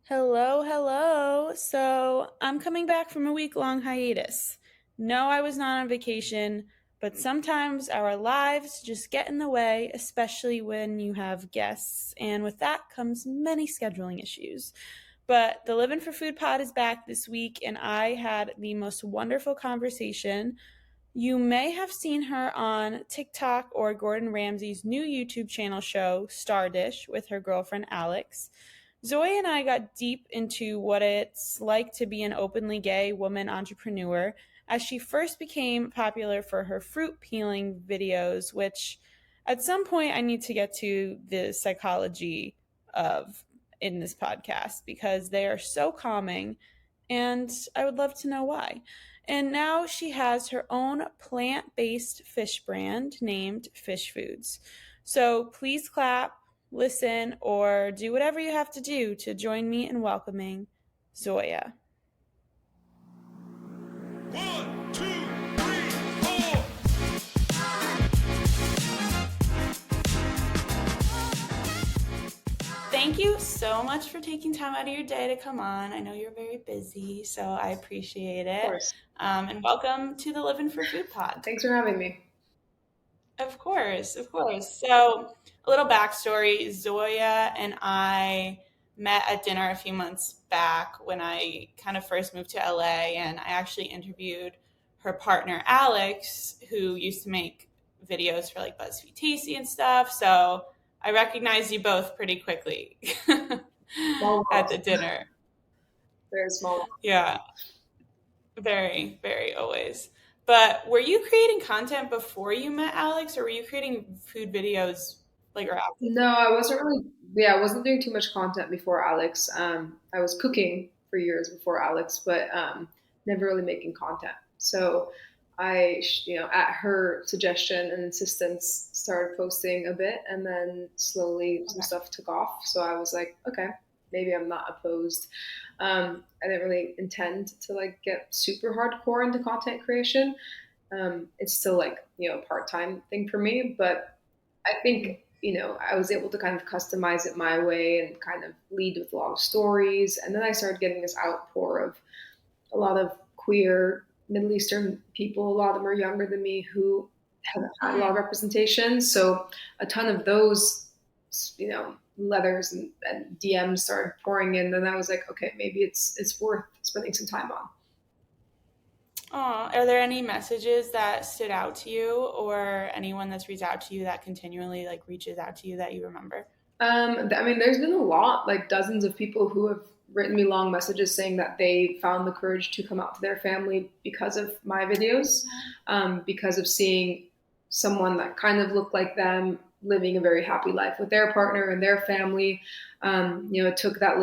Hello, hello. So I'm coming back from a week-long hiatus. No, I was not on vacation, but sometimes our lives just get in the way, especially when you have guests, and with that comes many scheduling issues. But the Livin' for Food pod is back this week, and I had the most wonderful conversation. You may have seen her on TikTok or Gordon Ramsay's new YouTube channel show, Star Dish, with her girlfriend Alex. Zoya and I got deep into what it's like to be an openly gay woman entrepreneur as she first became popular for her fruit peeling videos, which at some point I need to get to the psychology of in this podcast because they are so calming and I would love to know why. And now she has her own plant based fish brand named Fish Foods. So please clap, listen, or do whatever you have to do to join me in welcoming Zoya. One, two, three, four. Thank you so much for taking time out of your day to come on. I know you're very busy, so I appreciate Of it. course. And welcome to the Living for Food pod. Thanks for having me. Of course, of course. So, a little backstory Zoya and I met at dinner a few months back when I kind of first moved to LA, and I actually interviewed her partner, Alex, who used to make videos for like BuzzFeed Tasty and stuff. So, I recognized you both pretty quickly Small at world. the dinner. Very small world. Yeah, very, very always. But were you creating content before you met Alex, or were you creating food videos like or after? No, I wasn't doing too much content before Alex. I was cooking for years before Alex, but never really making content. So at her suggestion and insistence, started posting a bit, and then slowly some Okay. stuff took off. So I was like, okay, maybe I'm not opposed. I didn't really intend to like get super hardcore into content creation. It's still like a part time thing for me, but I think I was able to kind of customize it my way and kind of lead with a lot of stories. And then I started getting this outpour of a lot of queer Middle Eastern people. A lot of them are younger than me who haven't had a lot of Mm. representation. So a ton of those, letters and DMs started pouring in. And I was like, okay, maybe it's worth spending some time on. Aw, are there any messages that stood out to you, or anyone that's reached out to you that continually like reaches out to you that you remember? I mean, there's been a lot, like dozens of people who have written me long messages saying that they found the courage to come out to their family because of my videos, because of seeing someone that kind of looked like them living a very happy life with their partner and their family. It took that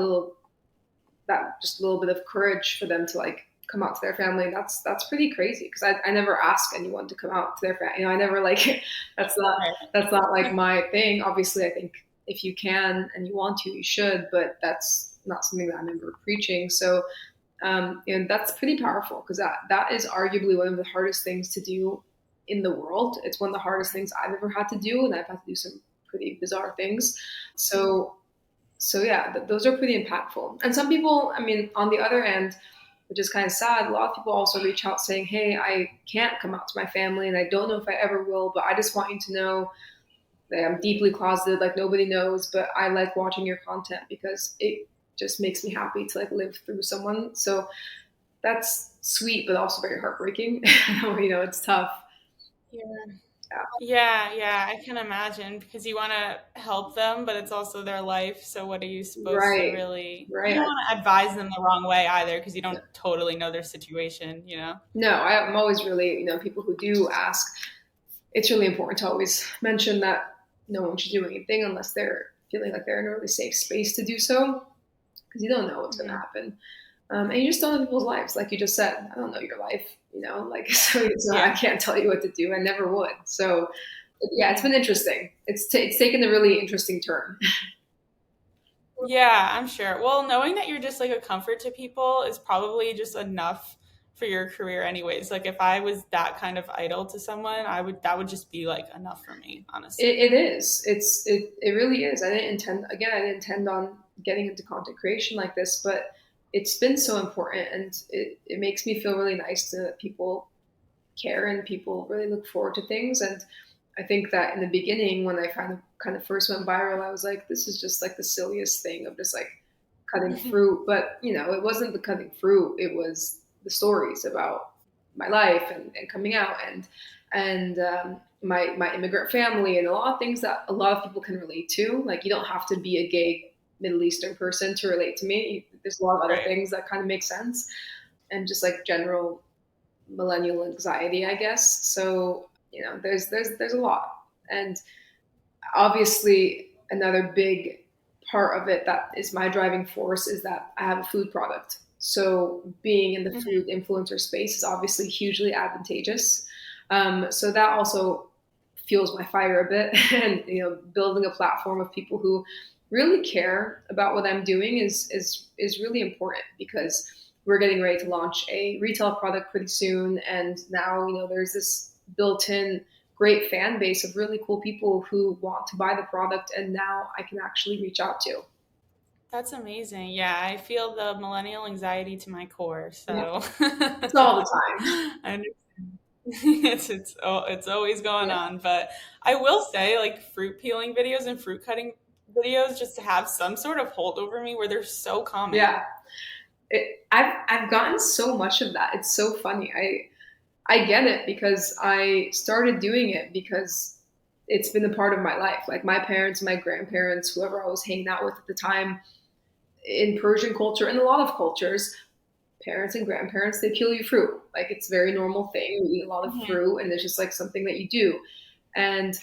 just a little bit of courage for them to like come out to their family. That's pretty crazy because I never ask anyone to come out to their family. I never like that's not like my thing. Obviously, I think if you can and you want to, you should, but that's not something that I'm ever preaching. So, that's pretty powerful because that is arguably one of the hardest things to do in the world. It's one of the hardest things I've ever had to do, and I've had to do some pretty bizarre things. So yeah, those are pretty impactful. And some people, I mean, on the other end, which is kind of sad, a lot of people also reach out saying, "Hey, I can't come out to my family, and I don't know if I ever will, but I just want you to know that I'm deeply closeted, like nobody knows, but I like watching your content because it just makes me happy to like live through someone." So that's sweet, but also very heartbreaking. It's tough. Yeah. Yeah. Yeah, I can imagine because you want to help them, but it's also their life. So what are you supposed to Right. really? You Right. don't want to advise them the wrong way either because you don't totally know their situation, you know? No, I'm always really, people who do ask, it's really important to always mention that no one should do anything unless they're feeling like they're in a really safe space to do so, because you don't know what's going to Mhm. happen. And you just don't know people's lives. Like you just said, I don't know your life, like, so I Yeah. can't tell you what to do. I never would. So, yeah, it's been interesting. It's taken a really interesting turn. Yeah, I'm sure. Well, knowing that you're just like a comfort to people is probably just enough for your career anyways. Like if I was that kind of idol to someone, I would that would just be like enough for me, honestly. It is. It really is. I didn't intend on getting into content creation like this, but it's been so important, and it makes me feel really nice to know that people care and people really look forward to things. And I think that in the beginning, when I kind of first went viral, I was like, this is just like the silliest thing of just like cutting fruit. But it wasn't the cutting fruit; it was the stories about my life and coming out and my immigrant family and a lot of things that a lot of people can relate to. Like, you don't have to be a gay Middle Eastern person to relate to me. There's a lot of other Right. things that kind of make sense, and just like general millennial anxiety, I guess. So there's a lot, and obviously another big part of it that is my driving force is that I have a food product. So being in the Mhm. food influencer space is obviously hugely advantageous. So that also fuels my fire a bit, and building a platform of people who really care about what I'm doing is really important, because we're getting ready to launch a retail product pretty soon, and now there's this built-in great fan base of really cool people who want to buy the product, and now I can actually reach out to. That's amazing. Yeah, I feel the millennial anxiety to my core. Yeah, So it's all the time. I understand. It's always going Yeah, on. But I will say, like, fruit peeling videos and fruit cutting videos just have some sort of hold over me where they're so yeah. calming. I've gotten so much of that. It's so funny. I get it, because I started doing it because it's been a part of my life. Like, my parents, my grandparents, whoever I was hanging out with at the time, in Persian culture and a lot of cultures, parents and grandparents, they peel you fruit. Like, it's a very normal thing. We eat a lot of Mhm. fruit, and it's just like something that you do. And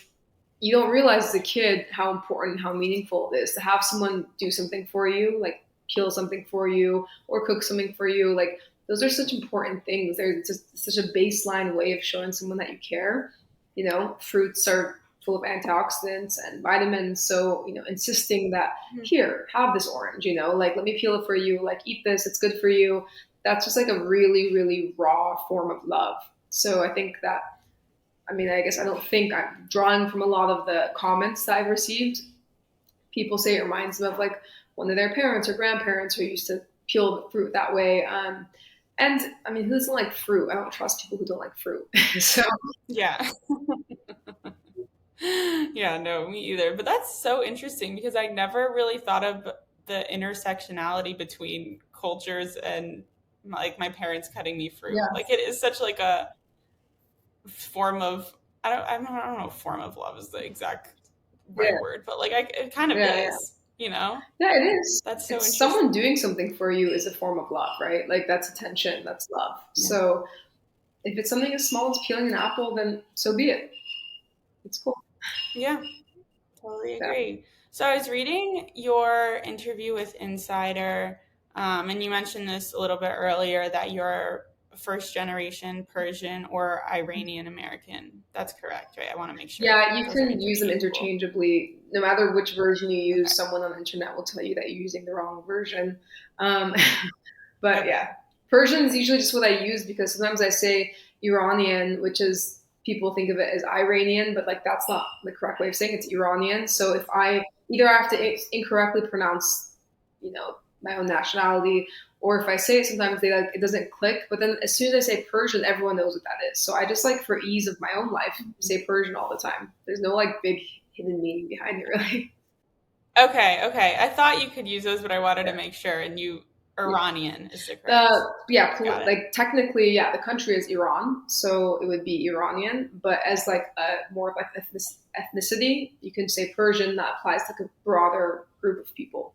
you don't realize as a kid how important, how meaningful it is to have someone do something for you, like peel something for you or cook something for you. Like, those are such important things. They're just such a baseline way of showing someone that you care. Fruits are full of antioxidants and vitamins. So, insisting that, here, have this orange, like, let me peel it for you, like, eat this, it's good for you. That's just like a really, really raw form of love. So I think that, I mean, I guess I don't think I'm drawing from a lot of the comments that I've received. People say it reminds them of like one of their parents or grandparents who used to peel the fruit that way. And I mean, who doesn't like fruit? I don't trust people who don't like fruit. So Yeah. Yeah, no, me either. But that's so interesting because I never really thought of the intersectionality between cultures and like my parents cutting me fruit. yeah, Like it is such like a form of I don't know if form of love is the exact yeah, right word, but like it kind of yeah, yeah, is, you know? yeah. It is. That's so It's interesting. someone doing something for you is a form of love, right? Like, that's attention, that's love. Yeah. So if it's something as small as peeling an apple, then so be it. It's cool. Yeah, totally Yeah. agree. So I was reading your interview with Insider, and you mentioned this a little bit earlier that you're first generation Persian or Iranian American. That's correct, right? I want to make sure Yeah, you those are can use them interchangeable. interchangeably. No matter which version you Okay. use, someone on the internet will tell you that you're using the wrong version. Um, but Okay. yeah, Persian is usually just what I use, because sometimes I say Iranian, which is, people think of it as Iranian, but like, that's not the correct way of saying it. It's Iranian. So if I either have to incorrectly pronounce, my own nationality, or if I say it, sometimes they like, it doesn't click. But then as soon as I say Persian, everyone knows what that is. So I just, like, for ease of my own life, say Persian all the time. There's no like big hidden meaning behind it, really. Okay, okay. I thought you could use those, but I wanted to Yeah. make sure. And you, Yeah. Iranian is the correct. Yeah, Got it. like, technically, yeah, the country is Iran, so it would be Iranian. But as like a more of like ethnicity, you can say Persian. That applies to like a broader group of people.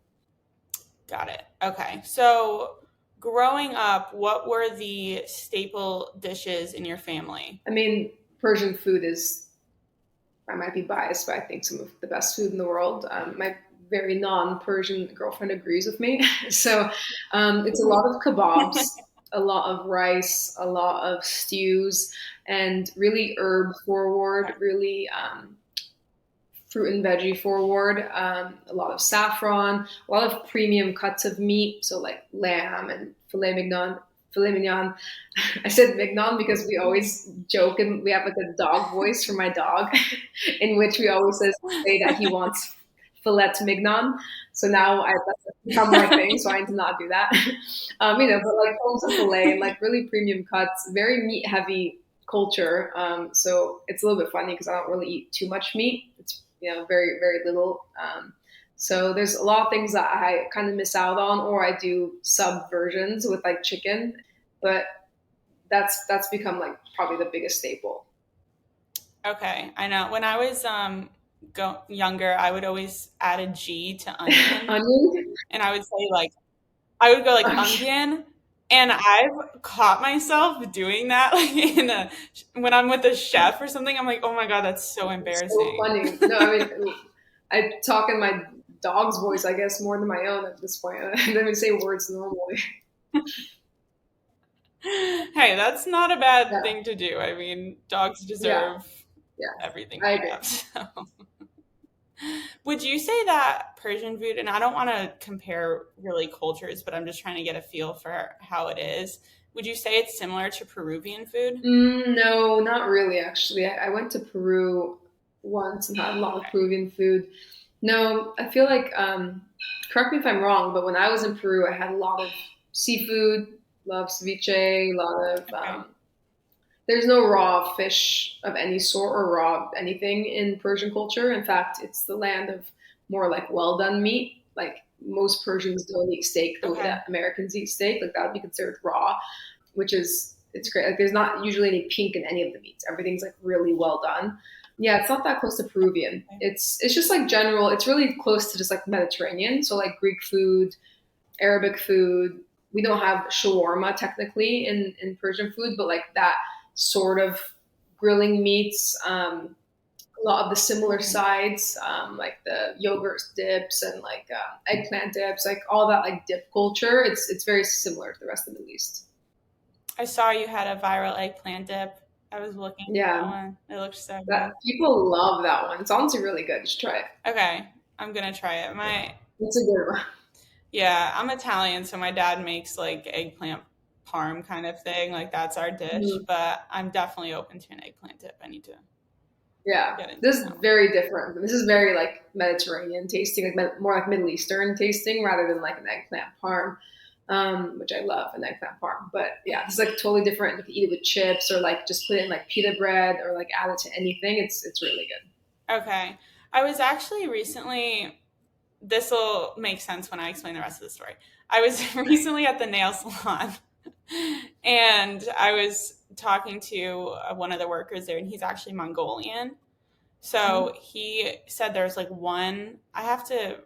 Got it. Okay. So, growing up, what were the staple dishes in your family? I mean, Persian food is, I might be biased, but I think some of the best food in the world. My very non-Persian girlfriend agrees with me. So it's a lot of kebabs, a lot of rice, a lot of stews, and really herb forward, really fruit and veggie forward, a lot of saffron, a lot of premium cuts of meat, so like lamb and filet mignon. Filet mignon. I said mignon because we always joke, and we have like a dog voice for my dog, in which we always say that he wants filet mignon. So now that's become my thing. So I need to not do that. But like also filet and like really premium cuts, very meat heavy culture. So it's a little bit funny because I don't really eat too much meat. It's very very little. So there's a lot of things that I kind of miss out on, or I do sub versions with like chicken, but that's become like probably the biggest staple. Okay, I know. When I was younger, I would always add a G to onion, Onion? and I would say like I would go like Okay. onion, and I've caught myself doing that like when I'm with a chef or something. I'm like, oh my god, that's so It's so embarrassing. funny. No, I mean, I talk in my dog's voice, I guess, more than my own at this point. I don't even say words normally. Hey, that's not a bad Yeah, thing to do. I mean, dogs yeah, deserve yeah. everything I they agree. have. So. Would you say that Persian food, and I don't want to compare really cultures, but I'm just trying to get a feel for how it is. Would you say it's similar to Peruvian food? No, not really, actually. I went to Peru once and had a lot of Okay. Peruvian food. No, I feel like, correct me if I'm wrong, but when I was in Peru, I had a lot of seafood, love ceviche, a lot of, Okay. there's no raw fish of any sort or raw anything in Persian culture. In fact, it's the land of more like well done meat. Like most Persians don't eat steak the way Okay. that Americans eat steak. Like that would be considered raw, which is it's great. Like there's not usually any pink in any of the meats. Everything's like really well done. Yeah, it's not that close to Peruvian. Okay. It's just like general. It's really close to just like Mediterranean. So like Greek food, Arabic food. We don't have shawarma technically in Persian food, but like that sort of grilling meats. A lot of the similar Mhm. sides, like the yogurt dips and like eggplant dips, like all that like dip culture. It's very similar to the rest of the Middle East. I saw you had a viral eggplant dip. I was looking at that Yeah, one. It looks so that good. people love that one. It's honestly really good. You should try it. Okay, I'm gonna try it. It's a good one. Yeah, I'm Italian, so my dad makes like eggplant parm kind of thing. Like that's our dish, Mhm. but I'm definitely open to an eggplant dip. I need to Yeah, get into this is that one. very different. This is very like Mediterranean tasting, like more like Middle Eastern tasting rather than like an eggplant parm, which I love an eggplant parm. But yeah, it's like totally different. You can eat it with chips or like just put it in like pita bread or like add it to anything. It's really good. Okay. I was actually recently, this will make sense when I explain the rest of the story. I was recently at the nail salon and I was talking to one of the workers there, and he's actually Mongolian. Mhm. So he said there's like one, I have to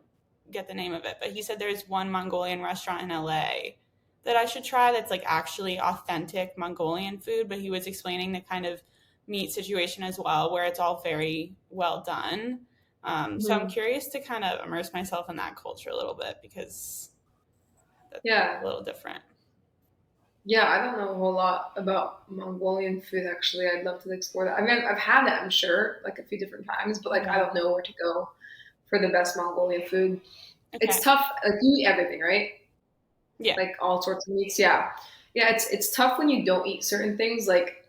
get the name of it, but he said there's one Mongolian restaurant in LA that I should try that's like actually authentic Mongolian food. But he was explaining the kind of meat situation as well, where it's all very well done. So I'm Mhm. curious to kind of immerse myself in that culture a little bit because that's a Yeah, little different. yeah. I don't know a whole lot about Mongolian food actually. I'd love to explore that. I mean, I've had it, I'm sure, like a few different times, but like I Yeah. don't know where to go for the best Mongolian food. It's Okay. tough. Like you eat everything, right? Yeah. Like all sorts of meats. Yeah, yeah. It's tough when you don't eat certain things. Like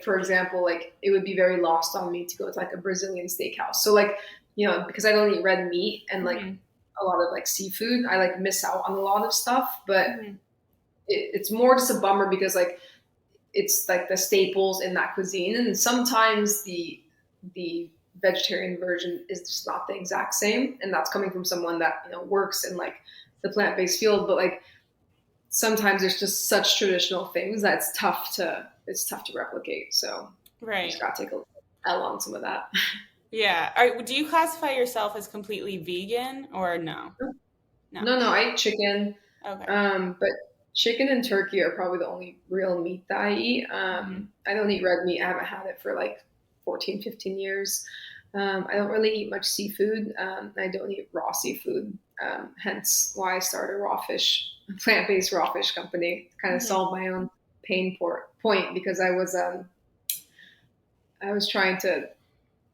for example, like it would be very lost on me to go to like a Brazilian steakhouse. So like because I don't eat red meat and like Hmm. a lot of like seafood, I like miss out on a lot of stuff. But Hmm. it's more just a bummer because like it's like the staples in that cuisine, and sometimes the vegetarian version is just not the exact same, and that's coming from someone that works in like the plant-based field. But like sometimes there's just such traditional things that it's tough to replicate. So you just Right. gotta take a L on some of that. Yeah. Do you classify yourself as completely vegan or no? No. No, no, I eat chicken, Okay. but chicken and turkey are probably the only real meat that I eat. Hmm. I don't eat red meat. I haven't had it for like 14, 15 years. I don't really eat much seafood. I don't eat raw seafood. Hence why I started a plant-based raw fish company to kind of Hmm. solve my own point because I was trying to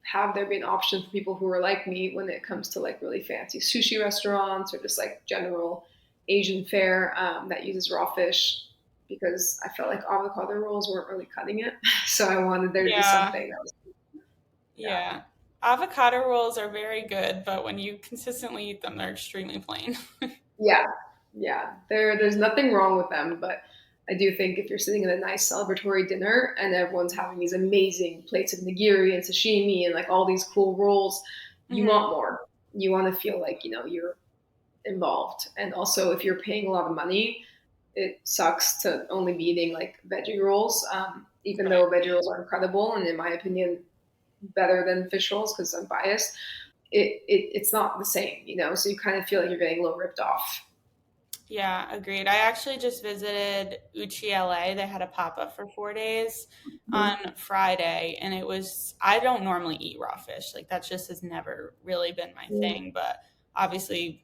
have there be an option for people who are like me when it comes to like really fancy sushi restaurants or just like general Asian fare that uses raw fish because I felt like avocado rolls weren't really cutting it. So I wanted there to be Yeah. something that was, yeah. Yeah. Avocado rolls are very good, but when you consistently eat them, they're extremely plain. Yeah, yeah. There's nothing wrong with them, but I do think if you're sitting at a nice celebratory dinner and everyone's having these amazing plates of nigiri and sashimi and like all these cool rolls, you Hmm. want more. You want to feel like, you're involved. And also if you're paying a lot of money, it sucks to only be eating like veggie rolls. Even Right. though veggie rolls are incredible and in my opinion better than fish rolls because I'm biased, it's not the same, so you kind of feel like you're getting a little ripped off. Yeah, agreed. I actually just visited Uchi LA. They had a pop up for 4 days on Friday, and I don't normally eat raw fish. Like, that just has never really been my Mhm. thing. But obviously,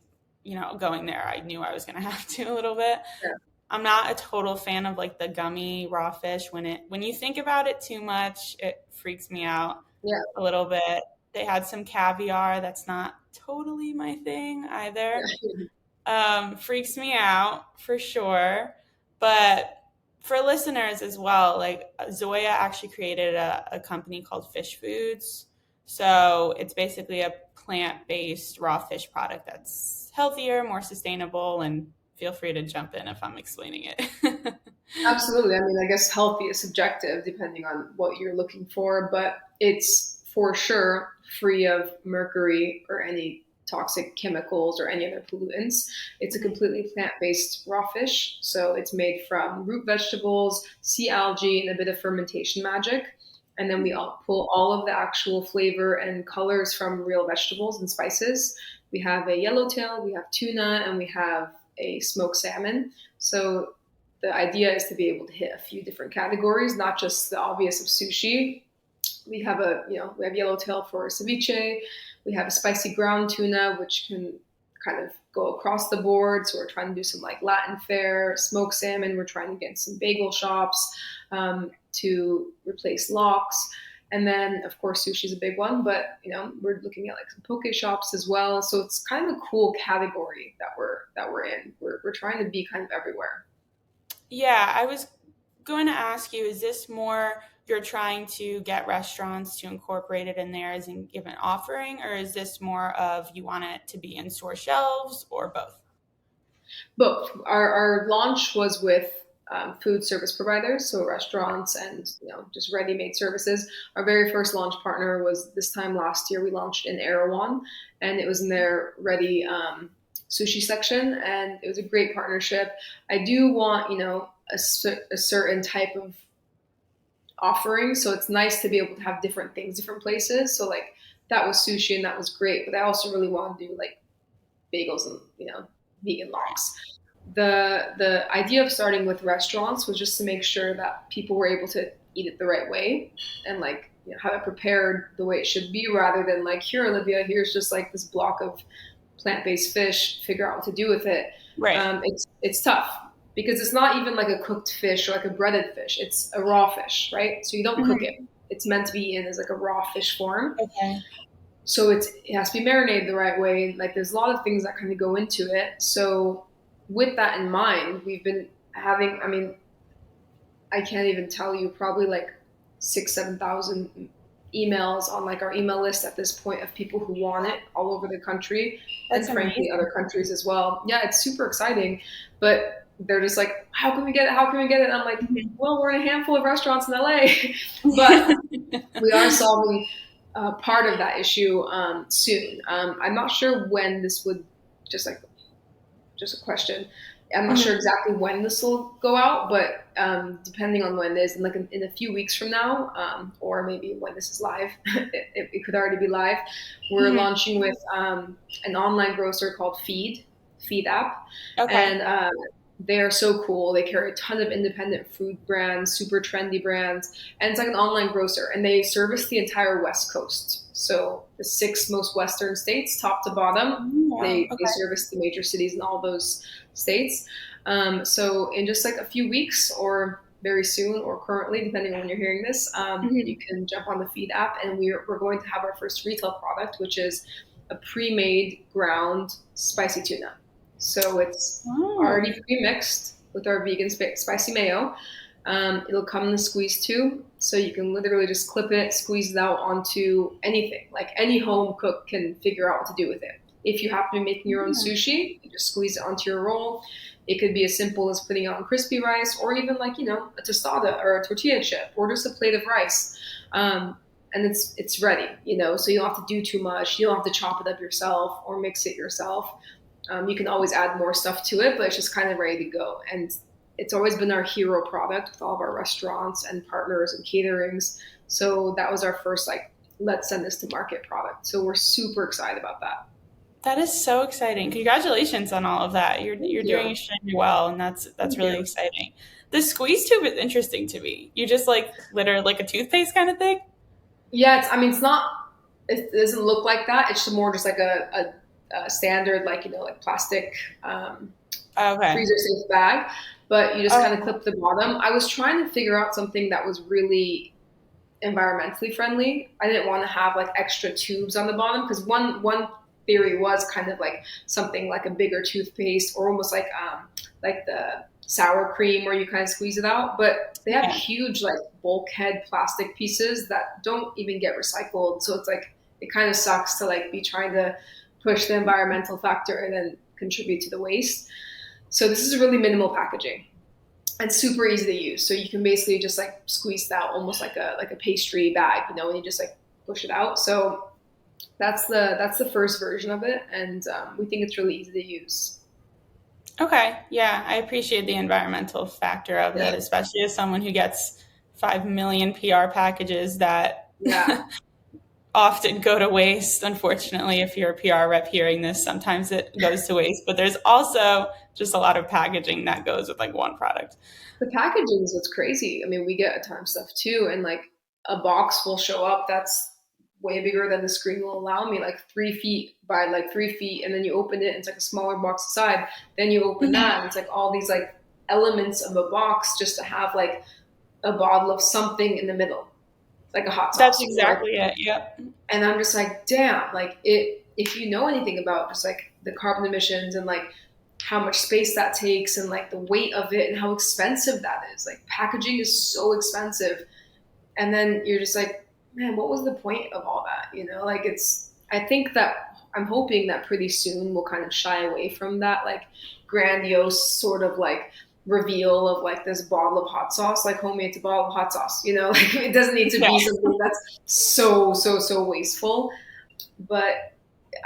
going there, I knew I was going to have to a little bit. Yeah. I'm not a total fan of like the gummy raw fish. When you think about it too much, it freaks me out Yeah. a little bit. They had some caviar. That's not totally my thing either. Yeah. Freaks me out for sure. But for listeners as well, like Zoya actually created a company called Fish Foods. So it's basically a plant based raw fish product that's healthier, more sustainable, and feel free to jump in if I'm explaining it. Absolutely. I mean, I guess healthy is subjective depending on what you're looking for, but it's for sure free of mercury or any toxic chemicals or any other pollutants. It's a completely plant based raw fish. So it's made from root vegetables, sea algae, and a bit of fermentation magic. And then we pull all of the actual flavor and colors from real vegetables and spices. We have a yellowtail, we have tuna, and we have a smoked salmon. So the idea is to be able to hit a few different categories, not just the obvious of sushi. We have yellowtail for ceviche. We have a spicy ground tuna, which can kind of go across the board. So we're trying to do some like Latin fare, smoked salmon. We're trying to get some bagel shops to replace lox. And then, of course, sushi is a big one, but we're looking at like some poke shops as well. So it's kind of a cool category that we're in. We're trying to be kind of everywhere. Yeah, I was going to ask you, is this more you're trying to get restaurants to incorporate it in theirs and give an offering, or is this more of you want it to be in store shelves, or both? Both. Our launch was with food service providers, so restaurants and just ready-made services. Our very first launch partner was this time last year. We launched in Erewhon, and it was in their ready sushi section, and it was a great partnership. I do want a certain type of offering, so it's nice to be able to have different things, different places. So like that was sushi, and that was great, but I also really want to do like bagels and vegan lox. The idea of starting with restaurants was just to make sure that people were able to eat it the right way and like have it prepared the way it should be, rather than like, here, Olivia, here's just like this block of plant-based fish, figure out what to do with it. Right. It's tough because it's not even like a cooked fish or like a breaded fish. It's a raw fish, right? So you don't cook Hmm. it. It's meant to be in as like a raw fish form. Okay. So it has to be marinated the right way. Like there's a lot of things that kind of go into it. So with that in mind, we've been having, I mean, I can't even tell you, probably like 7,000 emails on like our email list at this point of people who want it all over the country, and That's frankly amazing. other countries as well. Yeah, it's super exciting, but they're just like, how can we get it? How can we get it? And I'm like, well, we're in a handful of restaurants in LA, but we are solving part of that issue soon. I'm not sure when this would, just like just a question. I'm not sure Mhm. exactly when this will go out, but depending on when it is, in a few weeks from now, or maybe when this is live, it could already be live. We're Mhm. launching with an online grocer called Feed app, Okay. and they are so cool. They carry a ton of independent food brands, super trendy brands, and it's like an online grocer, and they service the entire West Coast. So the six most western states, top to bottom, Wow. they service the major cities in all those states. So in just like a few weeks or very soon or currently, depending on when you're hearing this, Mhm. you can jump on the Feed app, and we're going to have our first retail product, which is a pre-made ground spicy tuna. So it's Oh. already pre-mixed with our vegan spicy mayo. It'll come in the squeeze tube, so you can literally just clip it, squeeze it out onto anything. Like any home cook can figure out what to do with it. If you happen to be making your own sushi, you just squeeze it onto your roll. It could be as simple as putting it on crispy rice, or even like a tostada or a tortilla chip, or just a plate of rice. And it's ready, so you don't have to do too much. You don't have to chop it up yourself or mix it yourself. You can always add more stuff to it, but it's just kind of ready to go. And it's always been our hero product with all of our restaurants and partners and caterings. So that was our first like, let's send this to market product. So we're super excited about that. That is so exciting. Congratulations on all of that. You're Thank doing you. extremely well, and that's Thank really you. exciting. The squeeze tube is interesting to me. You just like litter like a toothpaste kind of thing? Yeah, it's not, it doesn't look like that. It's more just like a standard, like, like plastic Okay. freezer safe bag, but you just kind of Oh, clip the bottom. I was trying to figure out something that was really environmentally friendly. I didn't want to have like extra tubes on the bottom because one theory was kind of like something like a bigger toothpaste or almost like the sour cream where you kind of squeeze it out. But they have yeah. huge like bulkhead plastic pieces that don't even get recycled. So it's like it kind of sucks to like be trying to push the environmental factor and then contribute to the waste. So this is really minimal packaging and super easy to use. So you can basically just like squeeze it out almost like a pastry bag, and you just like push it out. So that's the first version of it, and we think it's really easy to use. Okay. Yeah, I appreciate the environmental factor of Yeah, it, especially as someone who gets 5 million PR packages that yeah. often go to waste. Unfortunately, if you're a PR rep hearing this, sometimes it goes to waste, but there's also just a lot of packaging that goes with like one product. The packaging is what's crazy. I mean, we get a ton of stuff too, and like a box will show up that's way bigger than the screen will allow me, like 3 feet by like 3 feet, and then you open it, and it's like a smaller box inside. Then you open that, and it's like all these like elements of a box just to have like a bottle of something in the middle, like a hot That's sauce, like. exactly it. Yep. And I'm just like, damn, like it. If you know anything about just like the carbon emissions and like how much space that takes and like the weight of it and how expensive that is, like packaging is so expensive. And then you're just like, man, what was the point of all that? Like it's. I think that I'm hoping that pretty soon we'll kind of shy away from that like grandiose sort of like reveal of like this bottle of hot sauce, like homie, it's a bottle of hot sauce, like it doesn't need to Yeah. be something that's so wasteful. But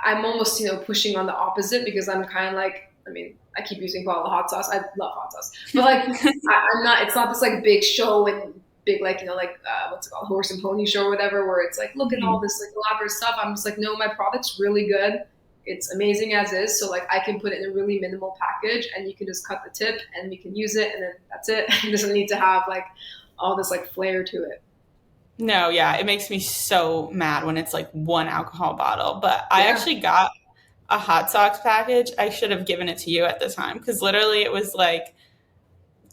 I'm almost, pushing on the opposite because I'm kind of like, I mean, I keep using bottle of hot sauce. I love hot sauce, but like, I'm not. It's not this like big show and big like like what's it called, horse and pony show or whatever, where it's like, look at all Mhm. this like elaborate stuff. I'm just like, no, my product's really good. It's amazing as is. So like, I can put it in a really minimal package, and you can just cut the tip, and we can use it, and then that's it. It doesn't need to have like all this like flair to it. No, yeah, it makes me so mad when it's like one alcohol bottle. But I Yeah. actually got a hot sauce package. I should have given it to you at the time because literally it was like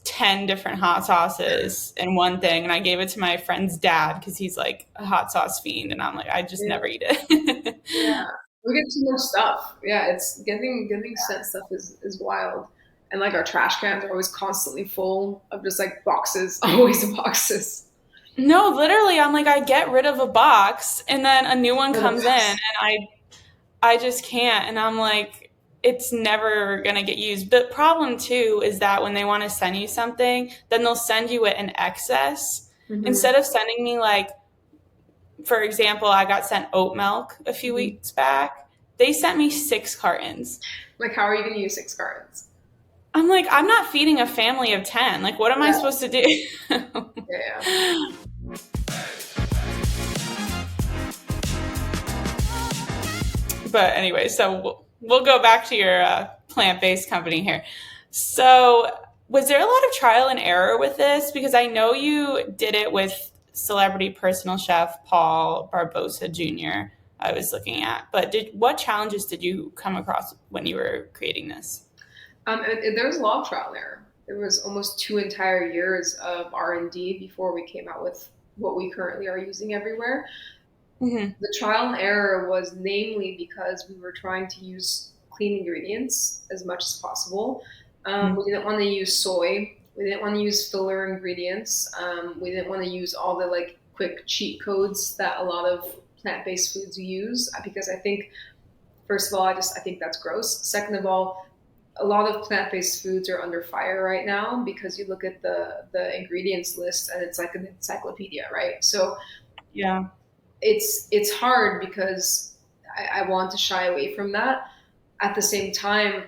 10 different hot sauces in one thing. And I gave it to my friend's dad because he's like a hot sauce fiend. And I'm like, I just Yeah. never eat it. Yeah, we get too much stuff. Yeah, it's getting sent stuff is wild, and like our trash cans are always constantly full of just like boxes, always boxes. No, literally, I'm like, I get rid of a box and then a new one For the comes in box. and I just can't. And I'm like, it's never gonna get used. The problem too is that when they want to send you something, then they'll send you it in excess. Hmm. Instead of sending me like, for example, I got sent oat milk a few Hmm. weeks back. They sent me 6 cartons. Like, how are you going to use 6 cards? I'm like, I'm not feeding a family of 10. Like, what am I Yeah, supposed to do? yeah, But anyway, so we'll go back to your plant-based company here. So, was there a lot of trial and error with this? Because I know you did it with celebrity personal chef Paul Barbosa Jr. I was looking at, but what challenges did you come across when you were creating this? there was a lot of trial and error. There was almost 2 entire years of R&D before we came out with what we currently are using everywhere. Hmm. The trial and error was namely because we were trying to use clean ingredients as much as possible. We didn't want to use soy. We didn't want to use filler ingredients. We didn't want to use all the like quick cheat codes that a lot of plant-based foods use because I think first of all, I think that's gross. Second of all, a lot of plant-based foods are under fire right now because you look at the ingredients list and it's like an encyclopedia, right? So Yeah. it's hard because I want to shy away from that. At the same time,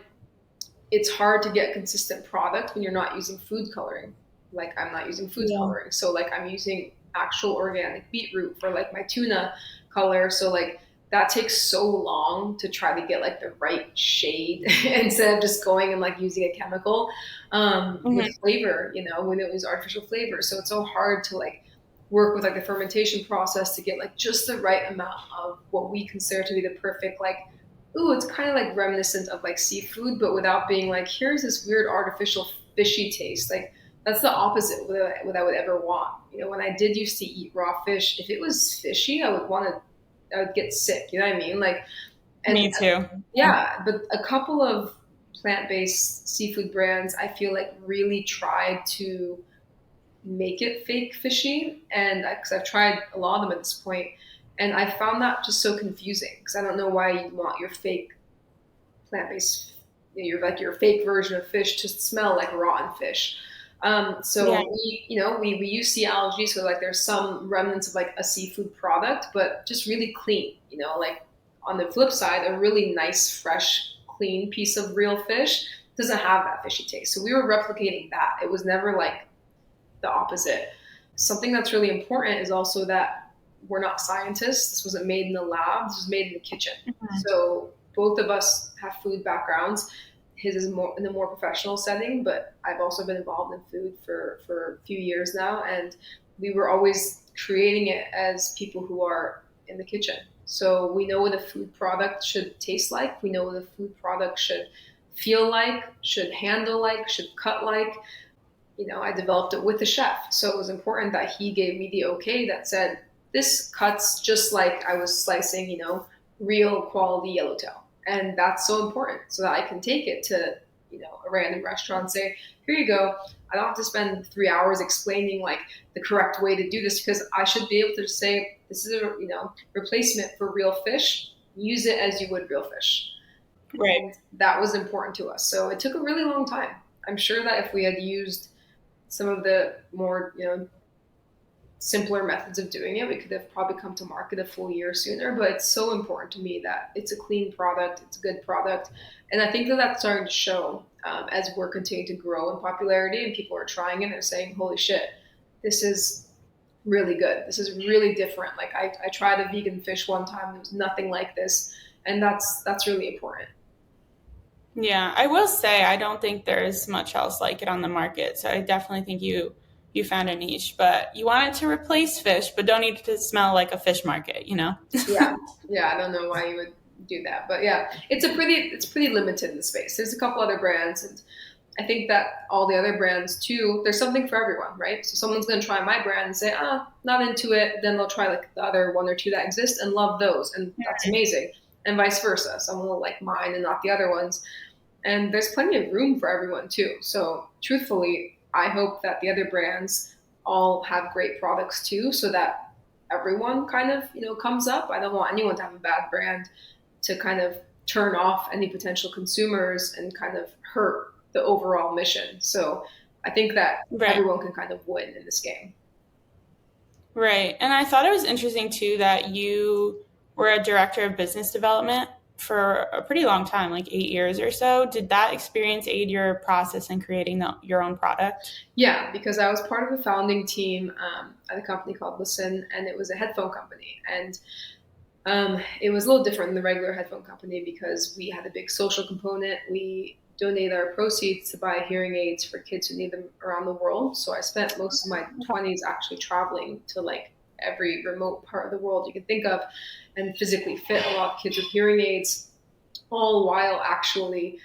it's hard to get consistent product when you're not using food coloring. Like I'm not using food Yeah. coloring, so like I'm using actual organic beetroot for like my tuna color. So like that takes so long to try to get like the right shade instead of just going and like using a chemical with Hmm. flavor. You know, when it was artificial flavor, so it's so hard to like work with like the fermentation process to get like just the right amount of what we consider to be the perfect like ooh, it's kind of like reminiscent of like seafood, but without being like, here's this weird artificial fishy taste. Like that's the opposite of what I would ever want. You know, when I did used to eat raw fish, if it was fishy, I would get sick. You know what I mean? Like, and Me too. yeah, but a couple of plant-based seafood brands, I feel like really tried to make it fake fishy, and because I've tried a lot of them at this point, and I found that just so confusing because I don't know why you want your fake plant-based, your like your fake version of fish to smell like rotten fish. Yeah. So we use sea algae, so like there's some remnants of like a seafood product, but just really clean. You know, like on the flip side, a really nice, fresh, clean piece of real fish doesn't have that fishy taste. So we were replicating that. It was never like the opposite. Something that's really important is also that we're not scientists. This wasn't made in the lab. This was made in the kitchen. So both of us have food backgrounds. His is more in a more professional setting, but I've also been involved in food for a few years now, and we were always creating it as people who are in the kitchen. So we know what a food product should taste like. We know what a food product should feel like, should handle like, should cut like. I developed it with the chef. So it was important that he gave me the okay that said, this cuts just like I was slicing, real quality yellowtail. And that's so important so that I can take it to, a random restaurant and say, here you go. I don't have to spend 3 hours explaining like the correct way to do this because I should be able to say, this is a, replacement for real fish. Use it as you would real fish. Right. And that was important to us. So it took a really long time. I'm sure that if we had used some of the more simpler methods of doing it, we could have probably come to market a full year sooner. But it's so important to me that it's a clean product, it's a good product, and I think that that's starting to show as we're continuing to grow in popularity and people are trying it and they're saying, "Holy shit, this is really good. This is really different." Like I tried a vegan fish one time, there was nothing like this, and that's really important. Yeah, I will say I don't think there's much else like it on the market. So I definitely think you found a niche, but you want it to replace fish, but don't need it to smell like a fish market, you know? Yeah, yeah. I don't know why you would do that, but yeah, it's pretty limited in the space. There's a couple other brands, and I think that all the other brands too. There's something for everyone, right? So someone's gonna try my brand and say, ah, not into it. Then they'll try like the other one or two that exist and love those, and that's amazing. And vice versa. Someone will like mine and not the other ones. And there's plenty of room for everyone too. So truthfully, I hope that the other brands all have great products too, so that everyone kind of comes up. I don't want anyone to have a bad brand to kind of turn off any potential consumers and kind of hurt the overall mission. So I think that Right. everyone can kind of win in this game. Right. And I thought it was interesting too that you were a director of business development for a pretty long time, like 8 years or so. Did that experience aid your process in creating your own product? Yeah, because I was part of the founding team at a company called Listen, and it was a headphone company. And it was a little different than the regular headphone company because we had a big social component. We donated our proceeds to buy hearing aids for kids who need them around the world. So I spent most of my 20s actually traveling to like every remote part of the world you can think of and physically fit a lot of kids with hearing aids, all while actually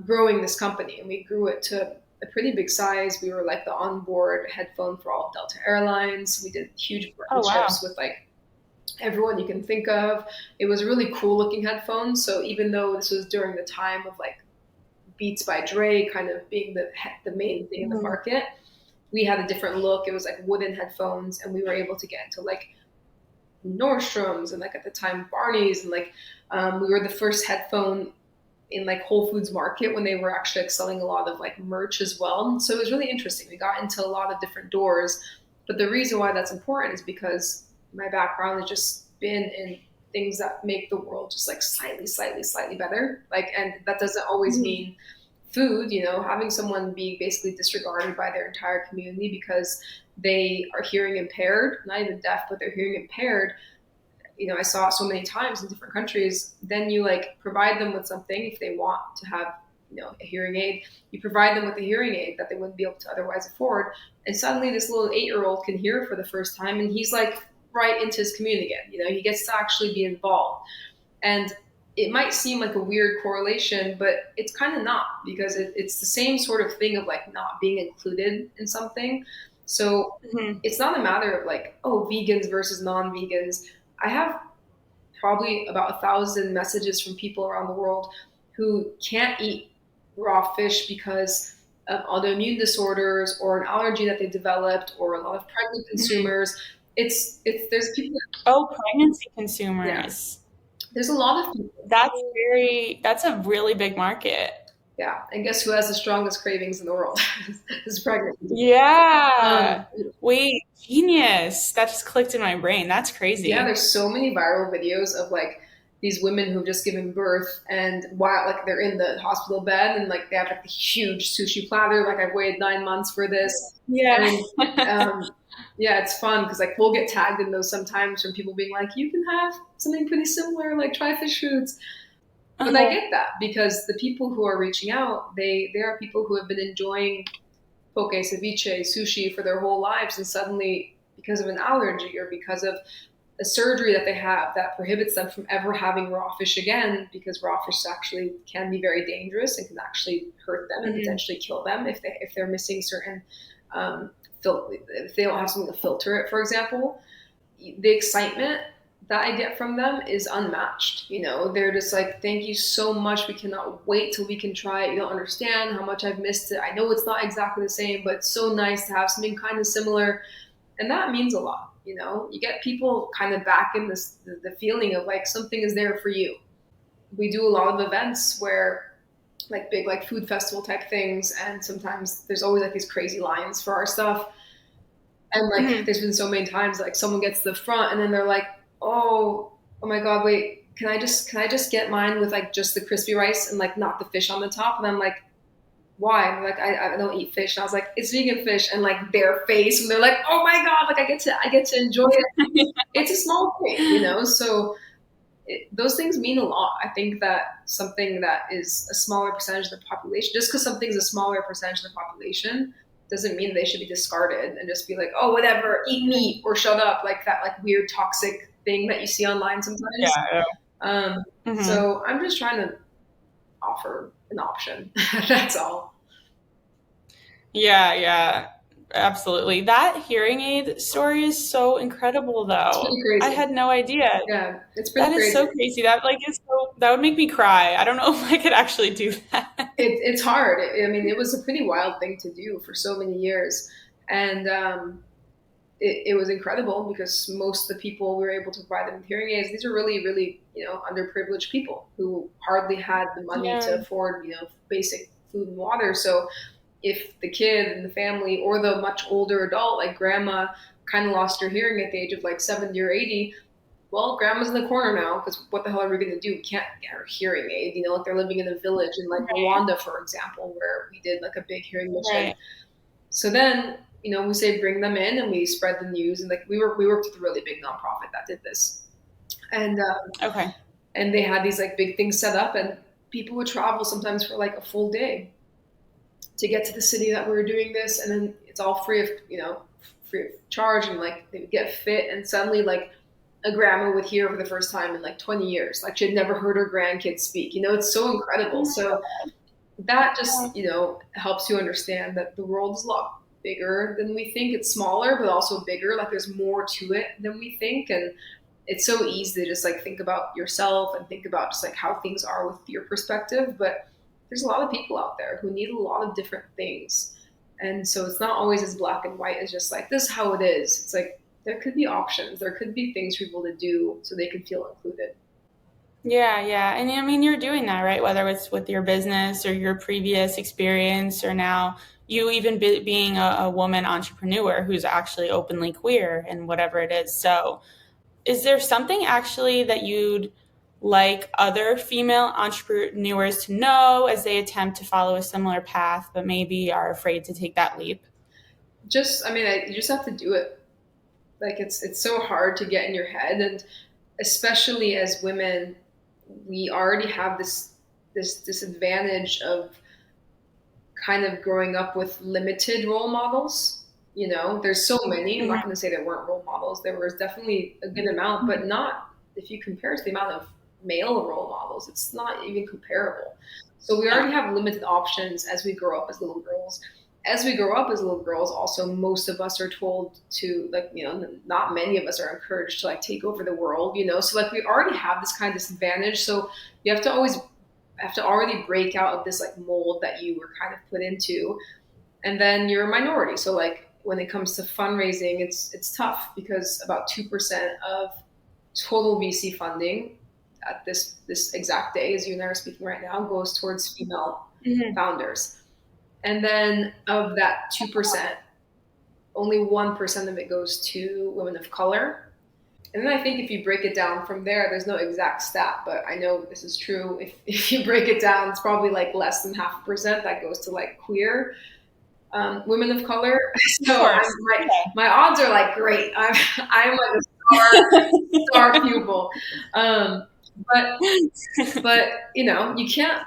growing this company. And we grew it to a pretty big size. We were like the onboard headphone for all of Delta Airlines. We did huge Oh, wow. partnerships with like everyone you can think of. It was really cool looking headphones. So even though this was during the time of like Beats by Dre kind of being the main thing in the market. We had a different look. It was like wooden headphones, and we were able to get into like Nordstrom's and like at the time Barney's, and like we were the first headphone in like Whole Foods Market when they were actually like selling a lot of like merch as well. So it was really interesting. We got into a lot of different doors. But the reason why that's important is because my background has just been in things that make the world just like slightly better. Like, and that doesn't always mean food, you know, having someone be basically disregarded by their entire community because they are hearing impaired, not even deaf, but they're hearing impaired. You know, I saw it so many times in different countries. Then you like provide them with something if they want to have, you know, a hearing aid. You provide them with a hearing aid that they wouldn't be able to otherwise afford. And suddenly this little 8-year-old can hear for the first time, and he's like right into his community again. You know, he gets to actually be involved. And it might seem like a weird correlation, but it's kind of not, because it's the same sort of thing of like not being included in something. So it's not a matter of like, oh, vegans versus non-vegans. I have probably about 1,000 messages from people around the world who can't eat raw fish because of autoimmune disorders or an allergy that they developed, or a lot of pregnant consumers. It's there's people. Pregnancy consumers. Yeah, there's a lot of people. That's a really big market. Yeah, and guess who has the strongest cravings in the world? Is pregnant. Yeah. Wait, genius. That just clicked in my brain. That's crazy. Yeah, there's so many viral videos of like these women who've just given birth, and while like they're in the hospital bed, and like they have like a huge sushi platter, like I've waited 9 months for this. Yeah. And, yeah, it's fun because like we'll get tagged in those sometimes from people being like, you can have something pretty similar, like try fish foods. But I get that, because the people who are reaching out, they are people who have been enjoying poke, ceviche, sushi for their whole lives, and suddenly because of an allergy or because of a surgery that they have that prohibits them from ever having raw fish again, because raw fish actually can be very dangerous and can actually hurt them and potentially kill them if they're missing certain if they don't have something to filter it, for example. The excitement that I get from them is unmatched. You know, they're just like, thank you so much. We cannot wait till we can try it. You don't understand how much I've missed it. I know it's not exactly the same, but it's so nice to have something kind of similar. And that means a lot. You know, you get people kind of back in this, the feeling of like something is there for you. We do a lot of events where like big, like food festival type things. And sometimes there's always like these crazy lines for our stuff. And like, there's been so many times like someone gets to the front and then they're like, oh my God, wait, can I just get mine with like just the crispy rice and like not the fish on the top? And I'm like, why? And like, I don't eat fish. And I was like, it's vegan fish. And like their face, and they're like, oh my God, like I get to enjoy it. It's a small thing, you know? So those things mean a lot. I think that something that is a smaller percentage of the population, just because something's a smaller percentage of the population, doesn't mean they should be discarded and just be like, oh, whatever, eat meat or shut up, like that like weird toxic thing that you see online sometimes. Yeah. So I'm just trying to offer an option. That's all. Yeah, absolutely. That hearing aid story is so incredible, though. It's pretty crazy. I had no idea. Yeah, it's pretty crazy. That is so crazy. That would make me cry. I don't know if I could actually do that. It's hard. I mean, it was a pretty wild thing to do for so many years, and it was incredible because most of the people we were able to provide them with hearing aids, these are really, really, you know, underprivileged people who hardly had the money to afford, you know, basic food and water. So if the kid and the family or the much older adult, like grandma, kind of lost her hearing at the age of like 70 or 80, well, grandma's in the corner now because what the hell are we going to do? We can't get her hearing aid. You know, like they're living in a village in like Rwanda, for example, where we did like a big hearing mission. Right. So then, you know, we say bring them in and we spread the news. And like we worked with a really big nonprofit that did this. And and they had these like big things set up, and people would travel sometimes for like a full day to get to the city that we were doing this. And then it's all free of charge, and like they would get fit, and suddenly like a grandma would hear for the first time in like 20 years. Like she had never heard her grandkids speak. You know, it's so incredible. So that just, you know, helps you understand that the world is a lot bigger than we think. It's smaller, but also bigger. Like there's more to it than we think. And it's so easy to just like think about yourself and think about just like how things are with your perspective. But there's a lot of people out there who need a lot of different things. And so it's not always as black and white as just like, this is how it is. It's like, there could be options. There could be things for people to do so they can feel included. Yeah, yeah. And I mean, you're doing that, right? Whether it's with your business or your previous experience, or now you even being a woman entrepreneur who's actually openly queer and whatever it is. So, is there something actually that you'd like other female entrepreneurs to know as they attempt to follow a similar path, but maybe are afraid to take that leap? Just, I mean, you just have to do it. Like it's so hard to get in your head, and especially as women, we already have this disadvantage of kind of growing up with limited role models. You know, there's so many. I'm not going to say there weren't role models. There was definitely a good amount, but not if you compare to the amount of male role models. It's not even comparable. So we already have limited options as we grow up as little girls. As we grow up as little girls, also most of us are told to, like, you know, not many of us are encouraged to like take over the world. You know, so like we already have this kind of disadvantage. So you have to already break out of this like mold that you were kind of put into, and then you're a minority. So like when it comes to fundraising, it's tough because about 2% of total VC funding at this exact day, as you and I are speaking right now, goes towards female founders. And then of that 2%, only 1% of it goes to women of color. And then I think if you break it down from there, there's no exact stat, but I know this is true. If you break it down, it's probably like less than 0.5% that goes to like queer women of color. So my odds are like great. I'm like a star pupil. But you know, you can't,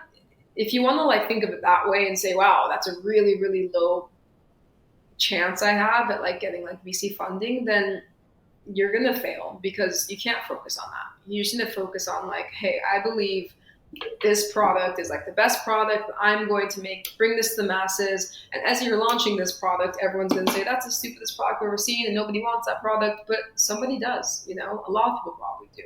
if you want to like think of it that way and say, wow, that's a really, really low chance I have at like getting like VC funding, then you're going to fail because you can't focus on that. You just need to focus on like, hey, I believe this product is like the best product. I'm going to bring this to the masses. And as you're launching this product, everyone's going to say, that's the stupidest product we've ever seen and nobody wants that product, but somebody does, you know, a lot of people probably do.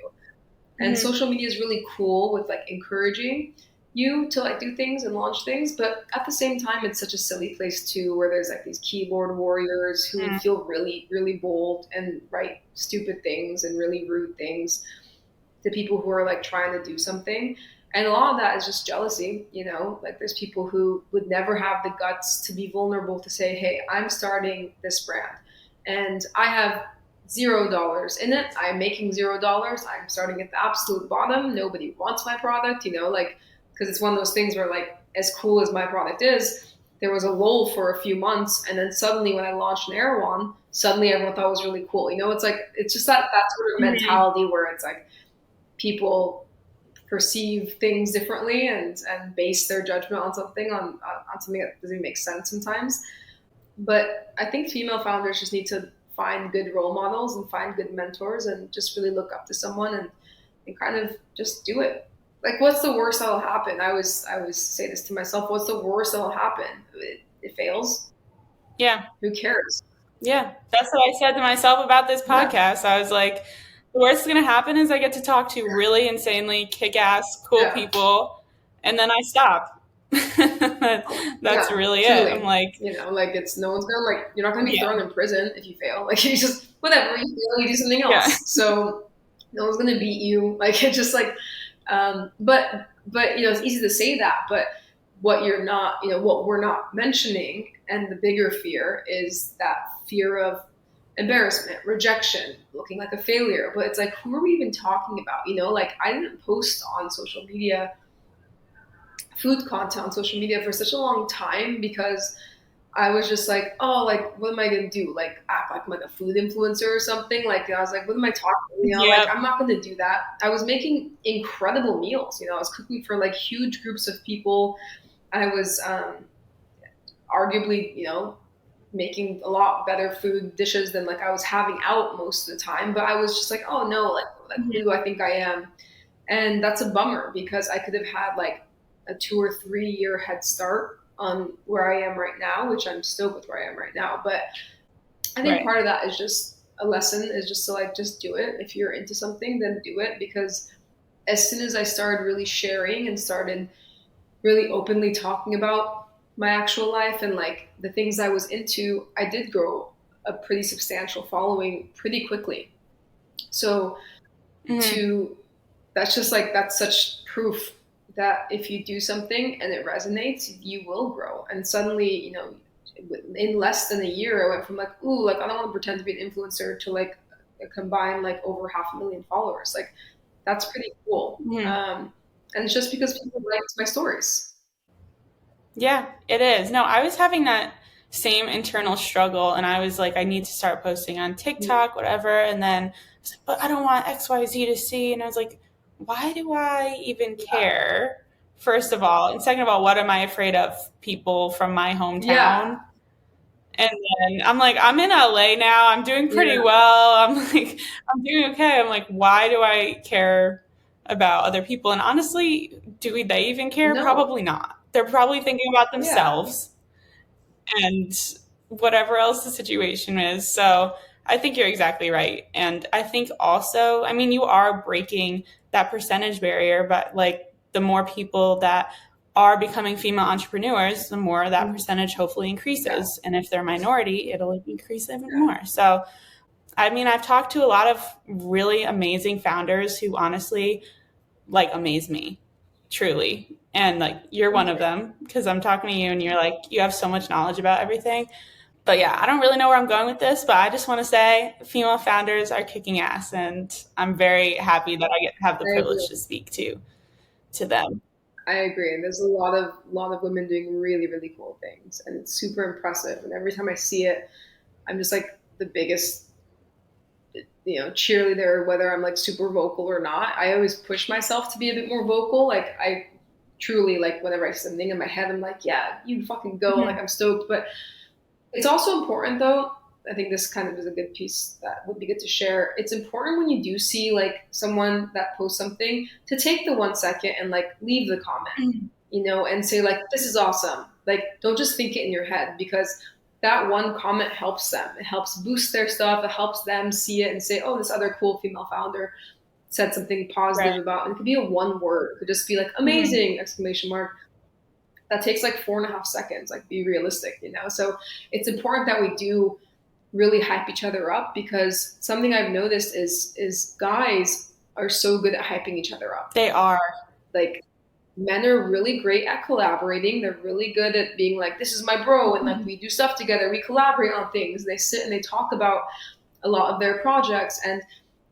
And social media is really cool with like encouraging you to like do things and launch things, but at the same time it's such a silly place too, where there's like these keyboard warriors who feel really, really bold and write stupid things and really rude things to people who are like trying to do something. And a lot of that is just jealousy, you know, like there's people who would never have the guts to be vulnerable to say, hey, I'm starting this brand and I have $0 in it. I'm making $0. I'm starting at the absolute bottom. Nobody wants my product, you know, like, because it's one of those things where like, as cool as my product is, there was a lull for a few months. And then suddenly when I launched an RERUN, suddenly everyone thought it was really cool. You know, it's like, it's just that sort of mentality where it's like people perceive things differently and base their judgment on something on something that doesn't make sense sometimes. But I think female founders just need to find good role models and find good mentors and just really look up to someone and kind of just do it. Like, what's the worst that'll happen? I always say this to myself. What's the worst that'll happen? It fails. Yeah. Who cares? Yeah. That's what I said to myself about this podcast. I was like, the worst that's going to happen is I get to talk to really insanely kick-ass, cool people, and then I stop. That's really truly. it. I'm like, you know, like it's no one's gonna like, you're not gonna be thrown in prison if you fail. Like you just whatever, you fail, you do something else. Yeah. So no one's gonna beat you. Like it's just like, but you know, it's easy to say that, but what you're not, you know, what we're not mentioning, and the bigger fear is that fear of embarrassment, rejection, looking like a failure. But it's like, who are we even talking about? You know, like I didn't post on social media food content on social media for such a long time because I was just like, oh, like, what am I going to do? Like, act like I'm like a food influencer or something? Like, I was like, what am I talking? You know, like, I'm not going to do that. I was making incredible meals. You know, I was cooking for like huge groups of people. I was arguably, you know, making a lot better food dishes than like I was having out most of the time. But I was just like, oh no, like who do I think I am? And that's a bummer because I could have had like a 2 or 3 year head start on where I am right now, which I'm stoked with where I am right now. But I think part of that is just a lesson, is just to like, just do it. If you're into something, then do it. Because as soon as I started really sharing and started really openly talking about my actual life and like the things I was into, I did grow a pretty substantial following pretty quickly. So Mm-hmm. to that's just like that's such proof that if you do something and it resonates, you will grow. And suddenly, in less than a year, I went from like, ooh, like I don't want to pretend to be an influencer to like a combined like over 500,000 followers. Like that's pretty cool. Mm-hmm. And it's just because people liked my stories. Yeah, it is. No, I was having that same internal struggle, and I was like, I need to start posting on TikTok, whatever. And then I was like, but I don't want XYZ to see. And I was like, why do I even care? First of all, and second of all, what am I afraid of? People from my Yeah, hometown. And then I'm like, I'm in LA now. I'm doing pretty yeah, well. I'm like, I'm doing okay. I'm like, why do I care about other people? And honestly, they even care? no, Probably not. They're probably thinking about yeah, themselves and whatever else the situation is. So I think you're exactly right. And I think also, I mean, you are breaking that percentage barrier, but like the more people that are becoming female entrepreneurs, the more that percentage hopefully yeah, increases. And if they're minority, it'll increase even yeah. more. So, I mean, I've talked to a lot of really amazing founders who honestly like amaze me, truly. And like you're one Thank of you. them because I'm talking to you and you're like, you have so much knowledge about everything. But yeah, I don't really know where I'm going with this, but I just want to say female founders are kicking ass, and I'm very happy that I get to have the I agree. privilege to speak to them. I agree. And there's a lot of women doing really, really cool things, and it's super impressive. And every time I see it, I'm just like the biggest, cheerleader. Whether I'm like super vocal or not, I always push myself to be a bit more vocal. Like I truly like whenever I see something in my head, I'm like, yeah, you fucking go. Like Mm-hmm. I'm stoked. But it's also important though. I think this kind of is a good piece that would be good to share. It's important when you do see like someone that posts something to take the 1 second and like leave the comment, and say like, this is awesome. Like, don't just think it in your head because that one comment helps them. It helps boost their stuff. It helps them see it and say, oh, this other cool female founder said something Right. positive about, and it could be a one word. It could just be like Mm-hmm. amazing exclamation mark. That takes like 4.5 seconds. Like be realistic. So it's important that we do really hype each other up because something I've noticed is guys are so good at hyping each other up. They are. Like men are really great at collaborating. They're really good at being like, this is my bro, and like we do stuff together, we collaborate on things. They sit and they talk about a lot of their projects, and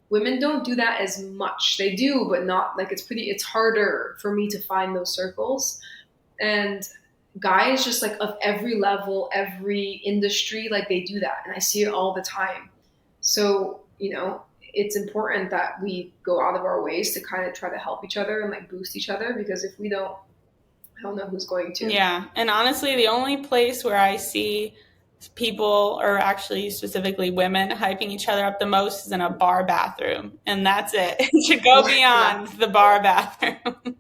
women don't do that as much. They do, but not like it's harder for me to find those circles. And guys just like of every level, every industry, like they do that. And I see it all the time. So, it's important that we go out of our ways to kind of try to help each other and like boost each other because if we don't, I don't know who's going to. Yeah. And honestly, the only place where I see people, or actually specifically women, hyping each other up the most is in a bar bathroom. And that's it. It should go Yeah. beyond the bar bathroom.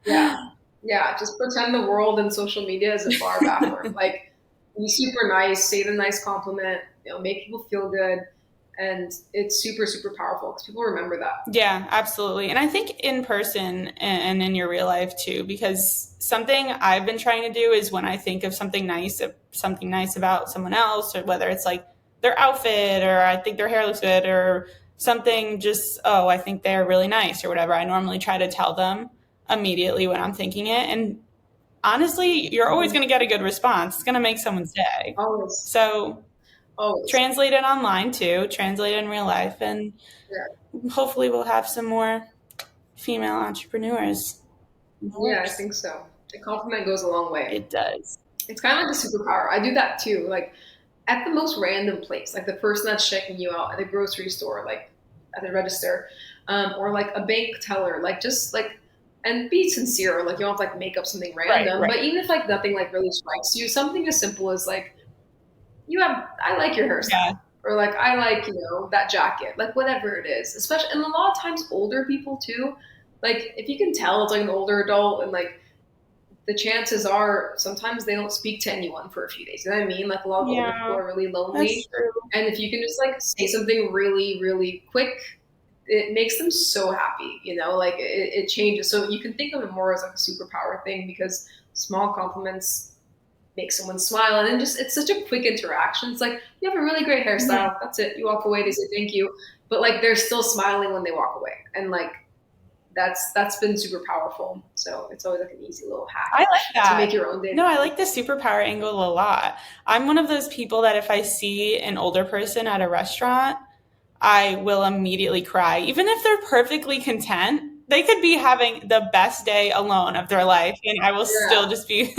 Yeah. Yeah. Just pretend the world and social media is a bar bathroom. Like be super nice, say the nice compliment, make people feel good. And it's super, super powerful because people remember that. Yeah, absolutely. And I think in person and in your real life too, because something I've been trying to do is when I think of something nice about someone else, or whether it's like their outfit, or I think their hair looks good, or something just, oh, I think they're really nice, or whatever, I normally try to tell them immediately when I'm thinking it. And honestly, you're always going to get a good response. It's going to make someone's day. Always. So Always. translate it online too, translate it in real life, and Yeah. hopefully we'll have some more female entrepreneurs in the Yeah, I works. think so. A compliment goes a long way. It does. It's kind of like a superpower. I do that too. Like at the most random place, like the person that's checking you out at a grocery store, like at the register, or like a bank teller, like just like, and be sincere. Like you don't have to like make up something Right, random, right. but even if like nothing like really strikes you, something as simple as like, I like your Yeah. hairstyle, or like I like that jacket, like whatever it is. Especially, and a lot of times older people too. Like if you can tell it's like an older adult, and like the chances are sometimes they don't speak to anyone for a few days. You know what I mean? Like a lot of older people Yeah, are really that's lonely. true. And if you can just like say something really, really quick, it makes them so happy, like it changes. So you can think of it more as like a superpower thing, because small compliments make someone smile, and then just it's such a quick interaction. It's like, you have a really great Mhm. hairstyle. That's it. You walk away, they say thank you, but like they're still smiling when they walk away, and like that's been super powerful. So it's always like an easy little I hack like to that. make your own day. No, I like the superpower angle a lot. I'm one of those people that if I see an older person at a restaurant, I will immediately cry. Even if they're perfectly content, they could be having the best day alone of their life, and I will still Yeah. just be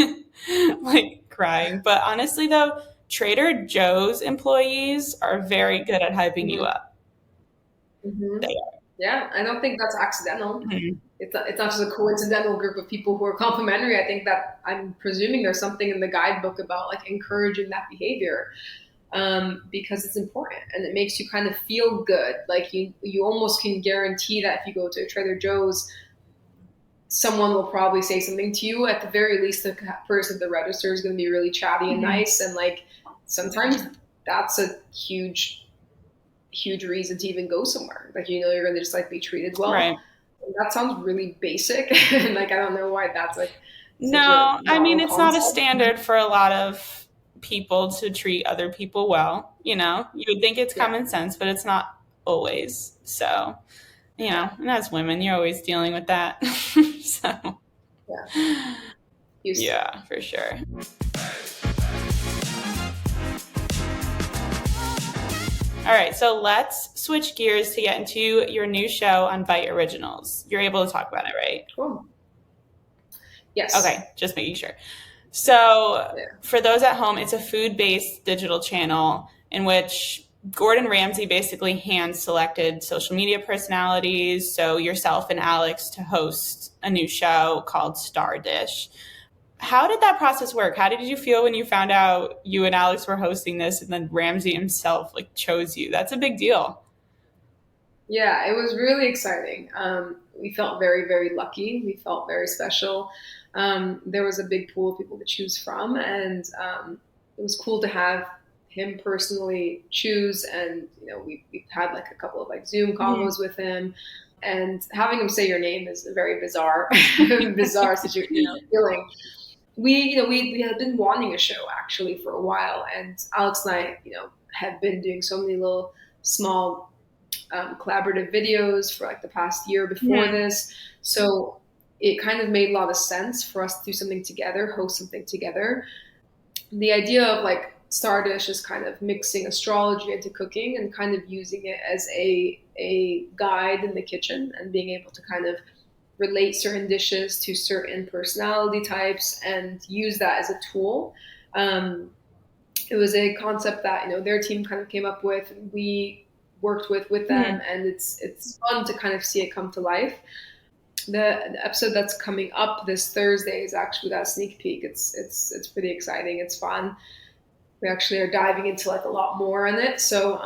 like crying. But honestly, though, Trader Joe's employees are very good at hyping you Hmm. up. Hmm. They Yeah, I don't think that's accidental. are. Mhm. It's not just a coincidental group of people who are complimentary. I think that I'm presuming there's something in the guidebook about like encouraging that behavior, because it's important and it makes you kind of feel good. Like you almost can guarantee that if you go to a Trader Joe's, someone will probably say something to you. At the very least, the person at the register is going to be really chatty and Mhm. nice, and like sometimes that's a huge reason to even go somewhere. Like you're going to just like be treated well. Right. That sounds really basic, and like I don't know why that's like such a No, I mean, novel it's not a concept. standard for a lot of people to treat other people well. You would think it's Yeah, common sense, but it's not always. So, yeah, and as women, you're always dealing with that. So, yeah. Used to. yeah, for sure. All right, so let's switch gears to get into your new show on Bite Originals. You're able to talk about it, right? Cool. Yes. Okay, just making sure. So, Yeah. for those at home, it's a food based digital channel in which Gordon Ramsay basically hand selected social media personalities, so yourself and Alex, to host a new show called Star Dish. How did that process work? How did you feel when you found out you and Alex were hosting this and then Ramsay himself like chose you? That's a big deal. Yeah, it was really exciting. We felt very, very lucky. We felt very special. There was a big pool of people to choose from, and it was cool to have him personally choose. And we've had like a couple of like Zoom Mhm. combos with him, and having him say your name is a very bizarre, bizarre situation, feeling. We had been wanting a show actually for a while, and Alex and I, had been doing so many little small collaborative videos for like the past year before Mhm. this. So it kind of made a lot of sense for us to do something together, host something together. The idea of like Stardish is kind of mixing astrology into cooking and kind of using it as a guide in the kitchen, and being able to kind of relate certain dishes to certain personality types and use that as a tool. Um, it was a concept that their team kind of came up with, and we worked with them, Mhm. and it's fun to kind of see it come to life. The episode that's coming up this Thursday is actually that sneak peek. It's pretty exciting. It's fun. We actually are diving into like a lot more on it. So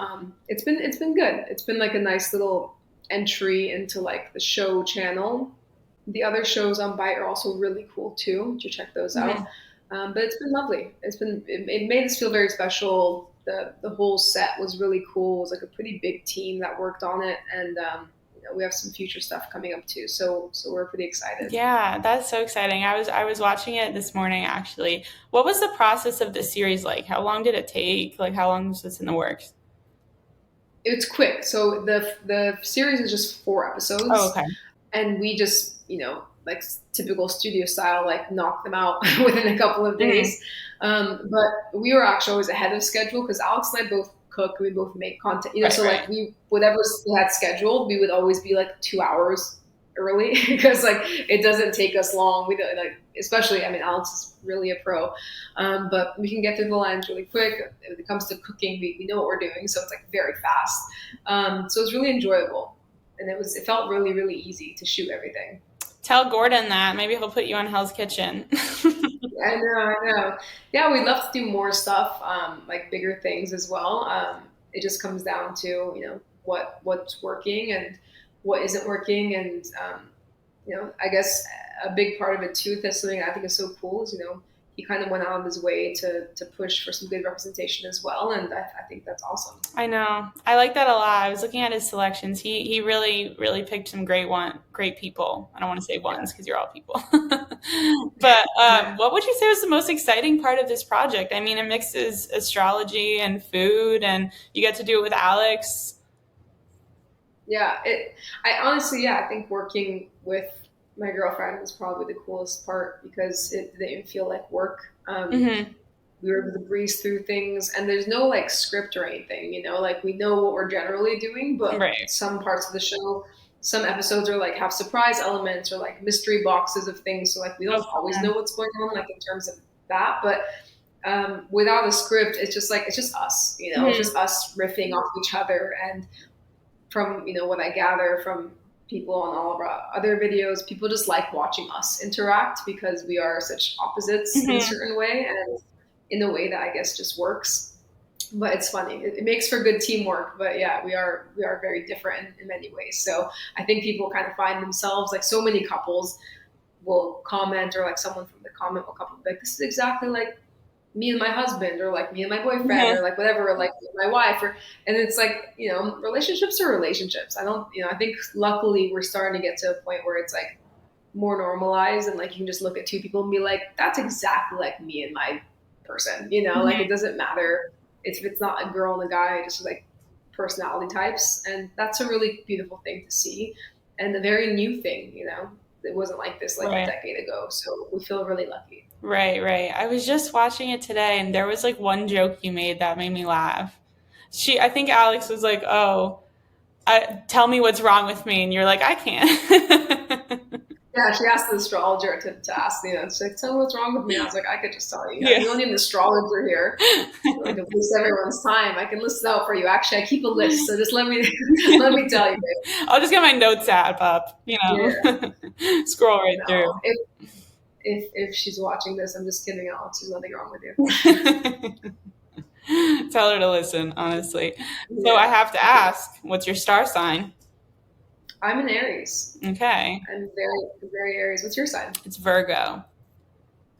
it's been good. It's been like a nice little entry into like the show channel. The other shows on Byte are also really cool too. You check those out. Mhm. But it's been lovely. It made us feel very special. The whole set was really cool. It was like a pretty big team that worked on it, and we have some future stuff coming up too. So we're pretty excited. Yeah, that's so exciting. I was watching it this morning actually. What was the process of the series like? How long did it take? Like how long was this in the works? It's quick. So the series is just 4 Oh, episodes, okay. and we just like typical studio style, like knock them out within a couple of Mhm. days. But we were actually always ahead of schedule because Alex and I both cook, we both make content, Right, so right. like we whatever we had scheduled, we would always be like 2 hours early because like it doesn't take us long. We don't like, especially, I mean, Alex is really a pro, but we can get through the lines really quick. When it comes to cooking, we know what we're doing, so it's like very fast. So it's really enjoyable, and it felt really really easy to shoot everything. Tell Gordon that. Maybe he'll put you on Hell's Kitchen. I know, I know. Yeah, we'd love to do more stuff, like bigger things as well. It just comes down to what's working and what isn't working, and I guess a big part of it too. That's something I think is so cool is he kind of went out of his way to push for some good representation as well, and I think that's awesome. I know. I like that a lot. I was looking at his selections. He really, really picked some great people. I don't want to say ones because you're all people. But what would you say was the most exciting part of this project? I mean, it mixes astrology and food, and you get to do it with Alex. Yeah, I honestly, I think working with my girlfriend was probably the coolest part because it didn't feel like work. We were able to breeze through things, and there's no like script or anything, you know, like we know what we're generally doing, but Right. some parts of the show, some episodes are like have surprise elements or like mystery boxes of things. So like we don't always know what's going on, like in terms of that, but without a script, it's just us, you know, it's just us riffing off each other. And from, you know, what I gather from people on all of our other videos, people just like watching us interact because we are such opposites in a certain way and in a way that I guess just works. But it's funny. It makes for good teamwork. But yeah, we are very different in many ways. So I think people kind of find themselves, like so many couples will comment, or like someone from the comment will come like, this is exactly like me and my husband, or like me and my boyfriend, or like whatever, or like my wife, and it's like, you know, relationships are relationships. I think luckily we're starting to get to a point where it's like more normalized, and like you can just look at two people and be like, that's exactly like me and my person, you know, like it doesn't matter if it's not a girl and a guy, just like personality types, and that's a really beautiful thing to see, and a very new thing, you know. It wasn't like this like a decade ago, so we feel really lucky. Right. I was just watching it today, and there was like one joke you made that made me laugh. I think Alex was like, "Oh, tell me what's wrong with me," and you're like, "I can't." Yeah, she asked the astrologer to ask, you know, she's like, tell me what's wrong with me. I was like, I could just tell you. You don't need an astrologer here. Like, to waste everyone's time. I can list it out for you. Actually, I keep a list, so just let me tell you. Babe. I'll just get my notes app up, you know, scroll right through. If she's watching this, I'm just kidding, Alex. There's nothing wrong with you. Tell her to listen, honestly. So I have to ask, what's your star sign? I'm an Aries. Okay. I'm very, very Aries. What's your sign? It's Virgo.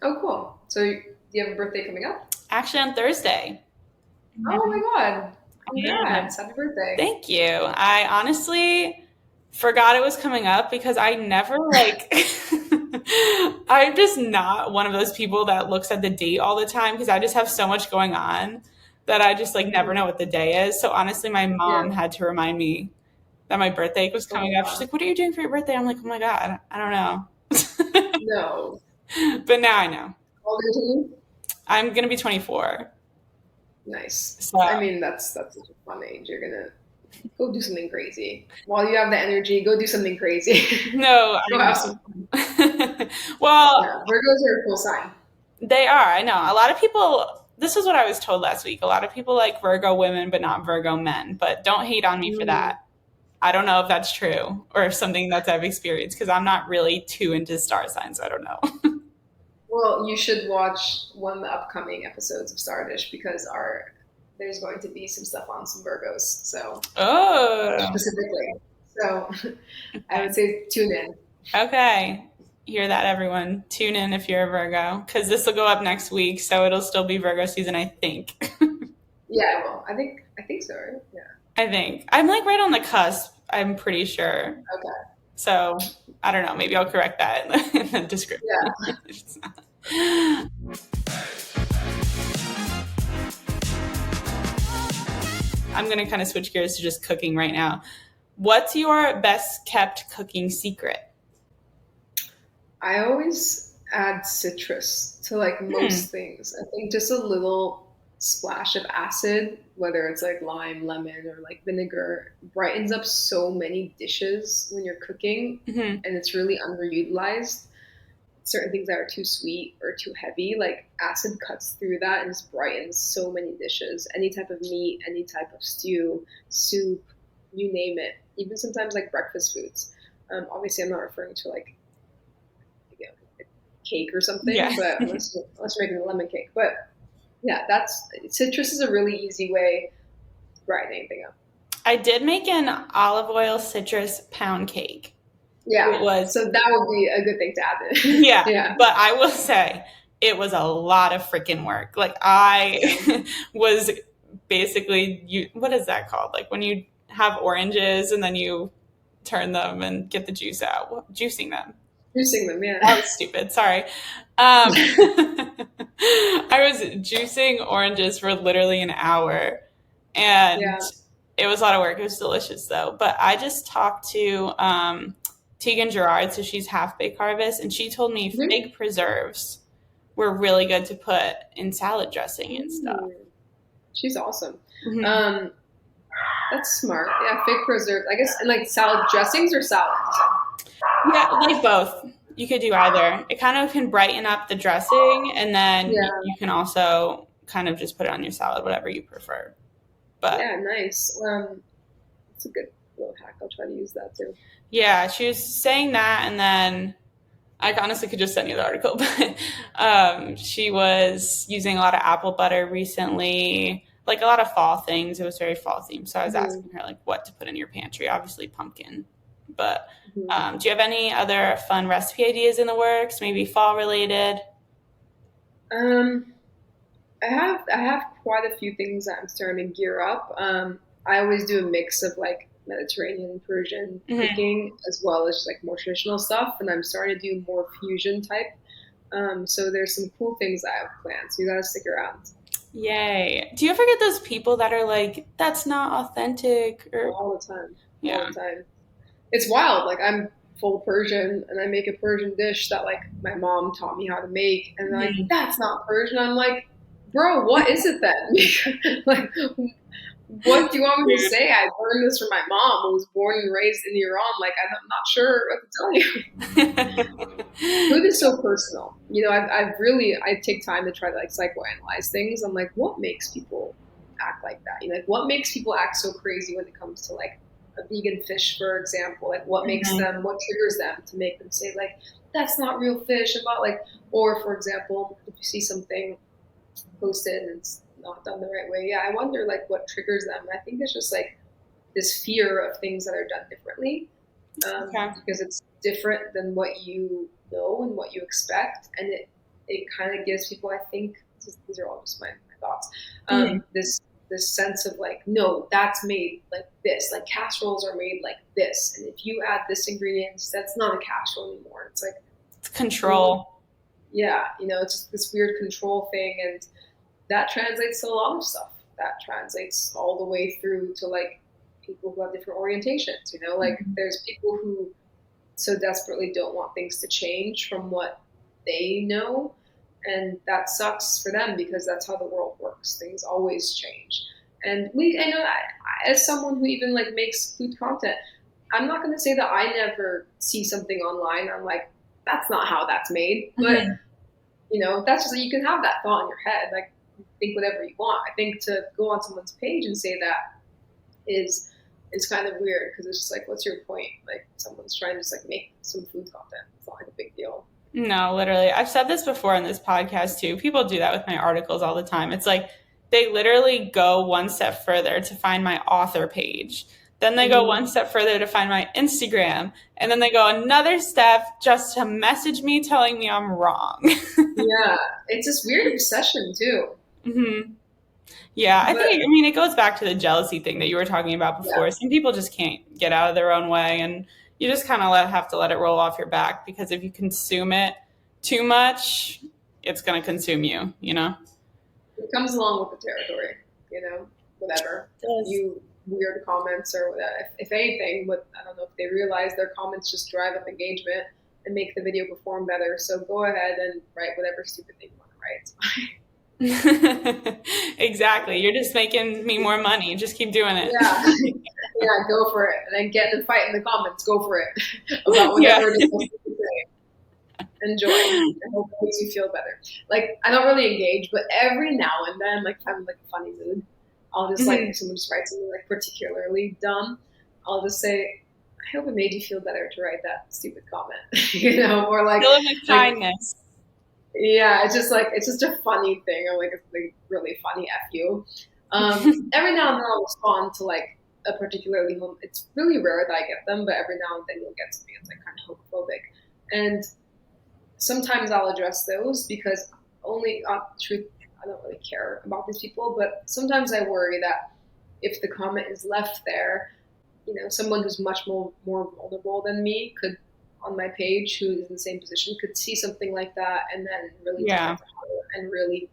Oh, cool. So do you have a birthday coming up? Actually, on Thursday. Oh my God. Congrats. Happy birthday. Thank you. I honestly forgot it was coming up because I never I'm just not one of those people that looks at the date all the time because I just have so much going on that I just never know what the day is. So honestly, my mom had to remind me that my birthday was coming up. She's like, what are you doing for your birthday? I'm like, oh my God, I don't know. No. But now I know. How old are you? I'm going to be 24. Nice. So, I mean, that's such a fun age. You're going to go do something crazy. While you have the energy, go do something crazy. No. Go have some fun. Well. Yeah, Virgos are a cool sign. They are. I know. A lot of people, this is what I was told last week. A lot of people like Virgo women, but not Virgo men. But don't hate on me for that. I don't know if that's true or if something that I've experienced because I'm not really too into star signs. I don't know. Well, you should watch one of the upcoming episodes of Stardish because there's going to be some stuff on some Virgos. So specifically. So I would say tune in. Okay. Hear that, everyone. Tune in if you're a Virgo because this will go up next week. So it'll still be Virgo season, I think. Yeah, well, I think so, right? Yeah. I think. I'm right on the cusp. I'm pretty sure. Okay. So, I don't know. Maybe I'll correct that in the description. Yeah. I'm going to kind of switch gears to just cooking right now. What's your best kept cooking secret? I always add citrus to most things. I think just a little splash of acid, whether it's lime, lemon, or vinegar, brightens up so many dishes when you're cooking, and it's really underutilized. Certain things that are too sweet or too heavy, acid cuts through that and just brightens so many dishes. Any type of meat, any type of stew, soup, you name it. Even sometimes breakfast foods. Obviously, I'm not referring to a cake or something, but unless you're making a lemon cake, but. Yeah, citrus is a really easy way to brighten anything up. I did make an olive oil citrus pound cake. Yeah, so that would be a good thing to add in. Yeah, but I will say it was a lot of freaking work. Like I was basically, what is that called? Like when you have oranges and then you turn them and get the juice out, juicing them. Juicing them, yeah. That was stupid. Sorry. I was juicing oranges for literally an hour, and Yeah. it was a lot of work. It was delicious though. But I just talked to Tegan Gerard, so she's Half Baked Harvest, and she told me Mhm. fig preserves were really good to put in salad dressing and stuff. She's awesome. Mm-hmm. That's smart. Yeah, fig preserves. I guess, and like salad dressings or salads. Yeah, like both. You could do either. It kind of can brighten up the dressing, and then Yeah. you can also kind of just put it on your salad, whatever you prefer. But Yeah, nice. It's a good little hack. I'll try to use that too. yeah, she was saying that, and then I honestly could just send you the article, but she was using a lot of apple butter recently, like a lot of fall things. It was very fall themed. So I was asking her like what to put in your pantry. Obviously pumpkin, but do you have any other fun recipe ideas in the works? Maybe fall related? I have quite a few things that I'm starting to gear up. I always do a mix of like Mediterranean, Persian cooking as well as like more traditional stuff, and I'm starting to do more fusion type. So there's some cool things I have planned. So you gotta stick around. Yay. Do you ever get those people that are like, that's not authentic? Or All the time, all yeah. the time. It's wild. Like I'm full Persian, and I make a Persian dish that like my mom taught me how to make, and they're like, "That's not Persian." I'm like, "Bro, what is it then?" Like, what do you want me to say? I learned this from my mom, who was born and raised in Iran. Like, I'm not sure what to tell you. Food is so personal. You know, I take time to try to like psychoanalyze things. I'm like, what makes people act like that? You know, like what makes people act so crazy when it comes to like a vegan fish, for example? Like what makes them, what triggers them to make them say like, that's not real fish, about like, or for example, if you see something posted and it's not done the right way, yeah, I wonder like what triggers them. I think it's just like this fear of things that are done differently, Okay. because it's different than what you know and what you expect, and it kind of gives people, I think, these are all just my thoughts, this sense of like, no, that's made like this, like casseroles are made like this, and if you add this ingredients, that's not a casserole anymore. It's like It's control. yeah, you know, it's just this weird control thing, and that translates to a lot of stuff. That translates all the way through to like people who have different orientations. You know, like there's people who so desperately don't want things to change from what they know, and that sucks for them because that's how the world works. Things always change. And I know, as someone who even like makes food content, I'm not going to say that I never see something online. I'm like, that's not how that's made, but you know, that's just, you can have that thought in your head, like think whatever you want. I think to go on someone's page and say that is kind of weird, because it's just like, what's your point? Like someone's trying to just like make some food content. It's not like a big deal. No, literally. I've said this before in this podcast too. People do that with my articles all the time. It's like they literally go one step further to find my author page. Then they go one step further to find my Instagram. And then they go another step just to message me telling me I'm wrong. Yeah, it's this weird obsession too. Yeah, I But mean, it goes back to the jealousy thing that you were talking about before. yeah, Some people just can't get out of their own way, and you just kind of have to let it roll off your back, because if you consume it too much, it's going to consume you, you know? it comes along with the territory, you know, whatever. It does. You weird comments or whatever. If anything, I don't know if they realize their comments just drive up engagement and make the video perform better. So go ahead and write whatever stupid thing you want to write. It's fine. Exactly. You're just making me more money. Just keep doing it. Yeah, yeah, go for it, and then get in a fight in the comments. Go for it about whatever it is you say. Enjoy. I hope it makes you feel better. Like I don't really engage, but every now and then, like if I'm in like a funny mood, I'll just like if someone just writes something like particularly dumb, I'll just say, I hope it made you feel better to write that stupid comment, you know, or like, Fill it with kindness. yeah, it's just a funny thing, or like it's like really funny F you. Every now and then I'll respond to like a particularly it's really rare that I get them, but every now and then you'll get something that's like kind of homophobic. And sometimes I'll address those because only truth, I don't really care about these people, but sometimes I worry that if the comment is left there, someone who's much more vulnerable than me could on my page who is in the same position could see something like that and then really take Yeah. it to heart and really,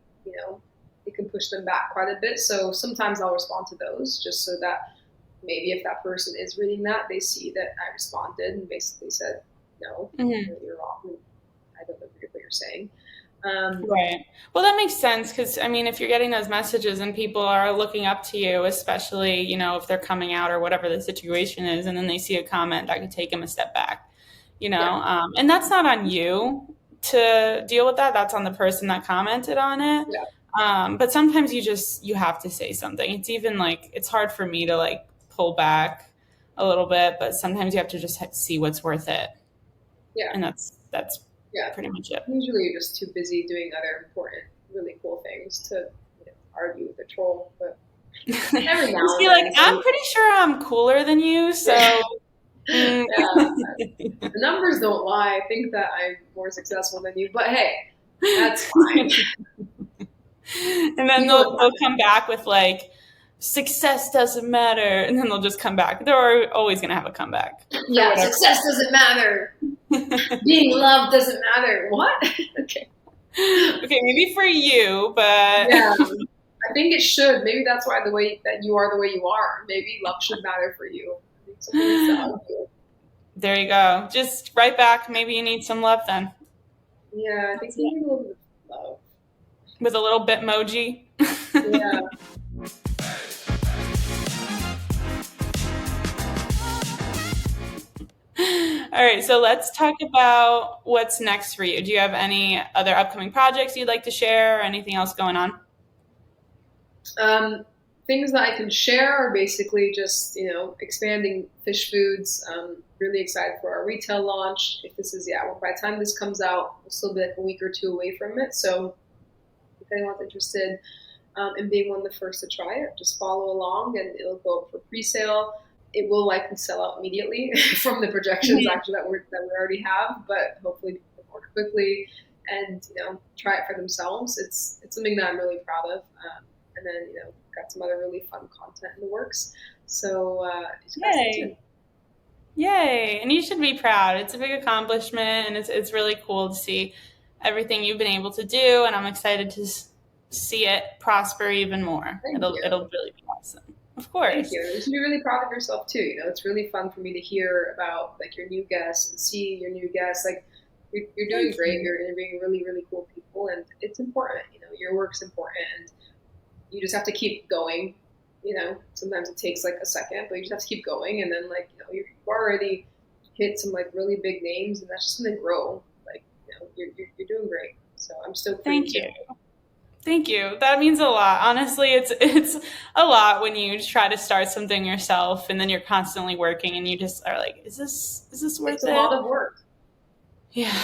it can push them back quite a bit. So sometimes I'll respond to those just so that maybe if that person is reading that, they see that I responded and basically said, no, Mhm. you're wrong. I don't agree with what you're saying. Right. Well, that makes sense because, I mean, if you're getting those messages and people are looking up to you, especially, if they're coming out or whatever the situation is, and then they see a comment that could take them a step back, Yeah, and that's not on you to deal with that. That's on the person that commented on it. yeah, But sometimes you have to say something. It's even like, it's hard for me to like pull back a little bit, but sometimes you have to just see what's worth it. yeah, And that's yeah. pretty much it. Usually you're just too busy doing other important, really cool things to argue with a troll. But every now Just and be like, then, I'm pretty sure I'm cooler than you, so. mm. yeah, the numbers don't lie. I think that I'm more successful than you, but hey, that's fine. And then People they'll come back with like, success doesn't matter, and then they'll just come back. They're always gonna have a comeback for yeah, whatever. success doesn't matter. Being loved doesn't matter. What? Okay. Okay, maybe for you, but Yeah, I think it should. Maybe that's why the way that you are the way you are. Maybe love should matter for you. I think something needs to argue. there you go. Just right back. Maybe you need some love then, Yeah, I think we need a little bit of love. with a little bitmoji. Yeah. All right, so let's talk about what's next for you. Do you have any other upcoming projects you'd like to share or anything else going on? Things that I can share are basically just, expanding fish foods. Really excited for our retail launch. If this is, yeah, well, by the time this comes out, we'll still be like a week or two away from it. So if anyone's interested in being one of the first to try it, just follow along and it'll go up for pre-sale. It will likely sell out immediately from the projections actually that we already have, but hopefully people order quickly and try it for themselves. It's something that I'm really proud of, and then got some other really fun content in the works. So just gotta stay tuned. Yay. Yay. And you should be proud. It's a big accomplishment and it's really cool to see everything you've been able to do. And I'm excited to see it prosper even more. Thank you. It'll really be awesome. Of Thank course. you. You should be really proud of yourself too. It's really fun for me to hear about like your new guests and see your new guests. Like you're doing Thank great. you. You're interviewing really, really cool people, and it's important. Your work's important, and you just have to keep going. Sometimes it takes like a second, but you just have to keep going, and then like you've already hit some like really big names, and that's just gonna grow. Like you're doing great. So I'm stoked for you Thank too. you. Thank you. That means a lot. Honestly, it's a lot when you try to start something yourself and then you're constantly working and you just are like, is this worth It's a it? lot of work. Yeah,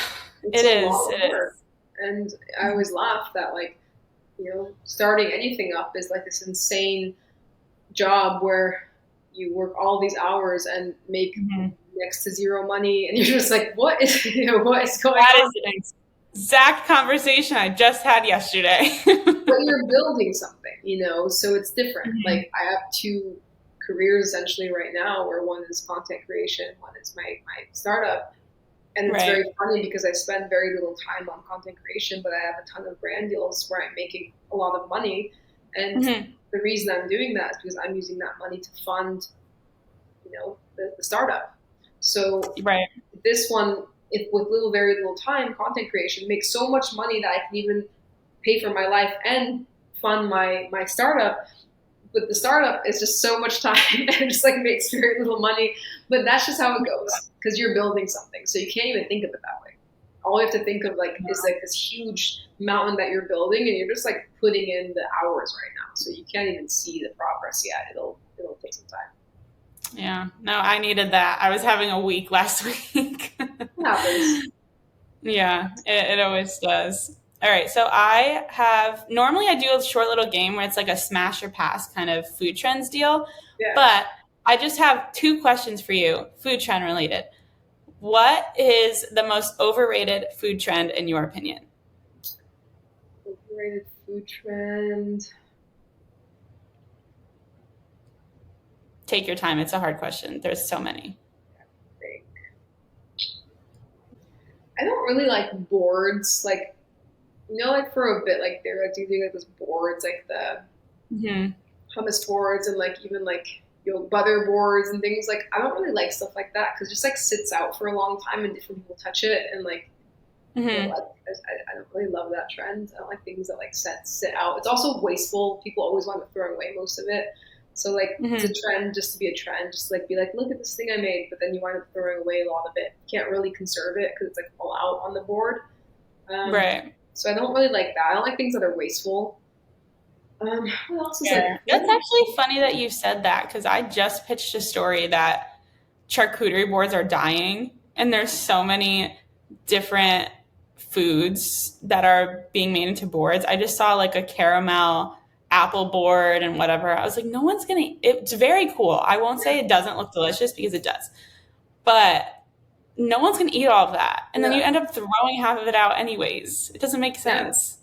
It's it a is. lot of It work. is. And I always laugh that like, starting anything up is like this insane job where you work all these hours and make Mhm. next to zero money, and you're just like, what is what is going That on? is an exact conversation I just had yesterday. But you're building something, so it's different. Mhm. Like I have two careers essentially right now, where one is content creation, one is my startup. And it's Right. very funny because I spend very little time on content creation, but I have a ton of brand deals where I'm making a lot of money. And Mhm. the reason I'm doing that is because I'm using that money to fund, the startup. So Right. this one, if with very little time, content creation makes so much money that I can even pay for my life and fund my startup. But the startup is just so much time and it just like makes very little money. But that's just how it goes because you're building something. So you can't even think of it that way. All you have to think of like is like this huge mountain that you're building and you're just like putting in the hours right now. So you can't even see the progress yet. It'll take some time. Yeah. No, I needed that. I was having a week last week. It happens. Yeah, it always does. All right, so normally I do a short little game where it's like a smash or pass kind of food trends deal, Yeah. but I just have two questions for you, food trend related. What is the most overrated food trend in your opinion? Underrated food trend. Take your time. It's a hard question. There's so many. I don't really like boards. Like, like for a bit, like they're like doing like those boards, like the Mm-hmm. hummus boards and like even like butter boards and things. Like, I don't really like stuff like that because it just like sits out for a long time and different people touch it and like Mm-hmm. I don't really love that trend. I don't like things that like sit out. It's also wasteful. People always want to throw away most of it. So like it's a Mm-hmm. trend just to be a trend, just like be like, look at this thing I made, but then you wind up throwing away a lot of it. You can't really conserve it because it's like all out on the board. Um, Right. so I don't really like that. I don't like things that are wasteful. What else is like Yeah. That's actually funny that you said that because I just pitched a story that charcuterie boards are dying and there's so many different foods that are being made into boards. I just saw like a caramel apple board and whatever. I was like, no one's gonna, it's very cool. I won't say it doesn't look delicious because it does, but no one's gonna eat all of that. And then yeah, you end up throwing half of it out anyways. It doesn't make yeah. sense.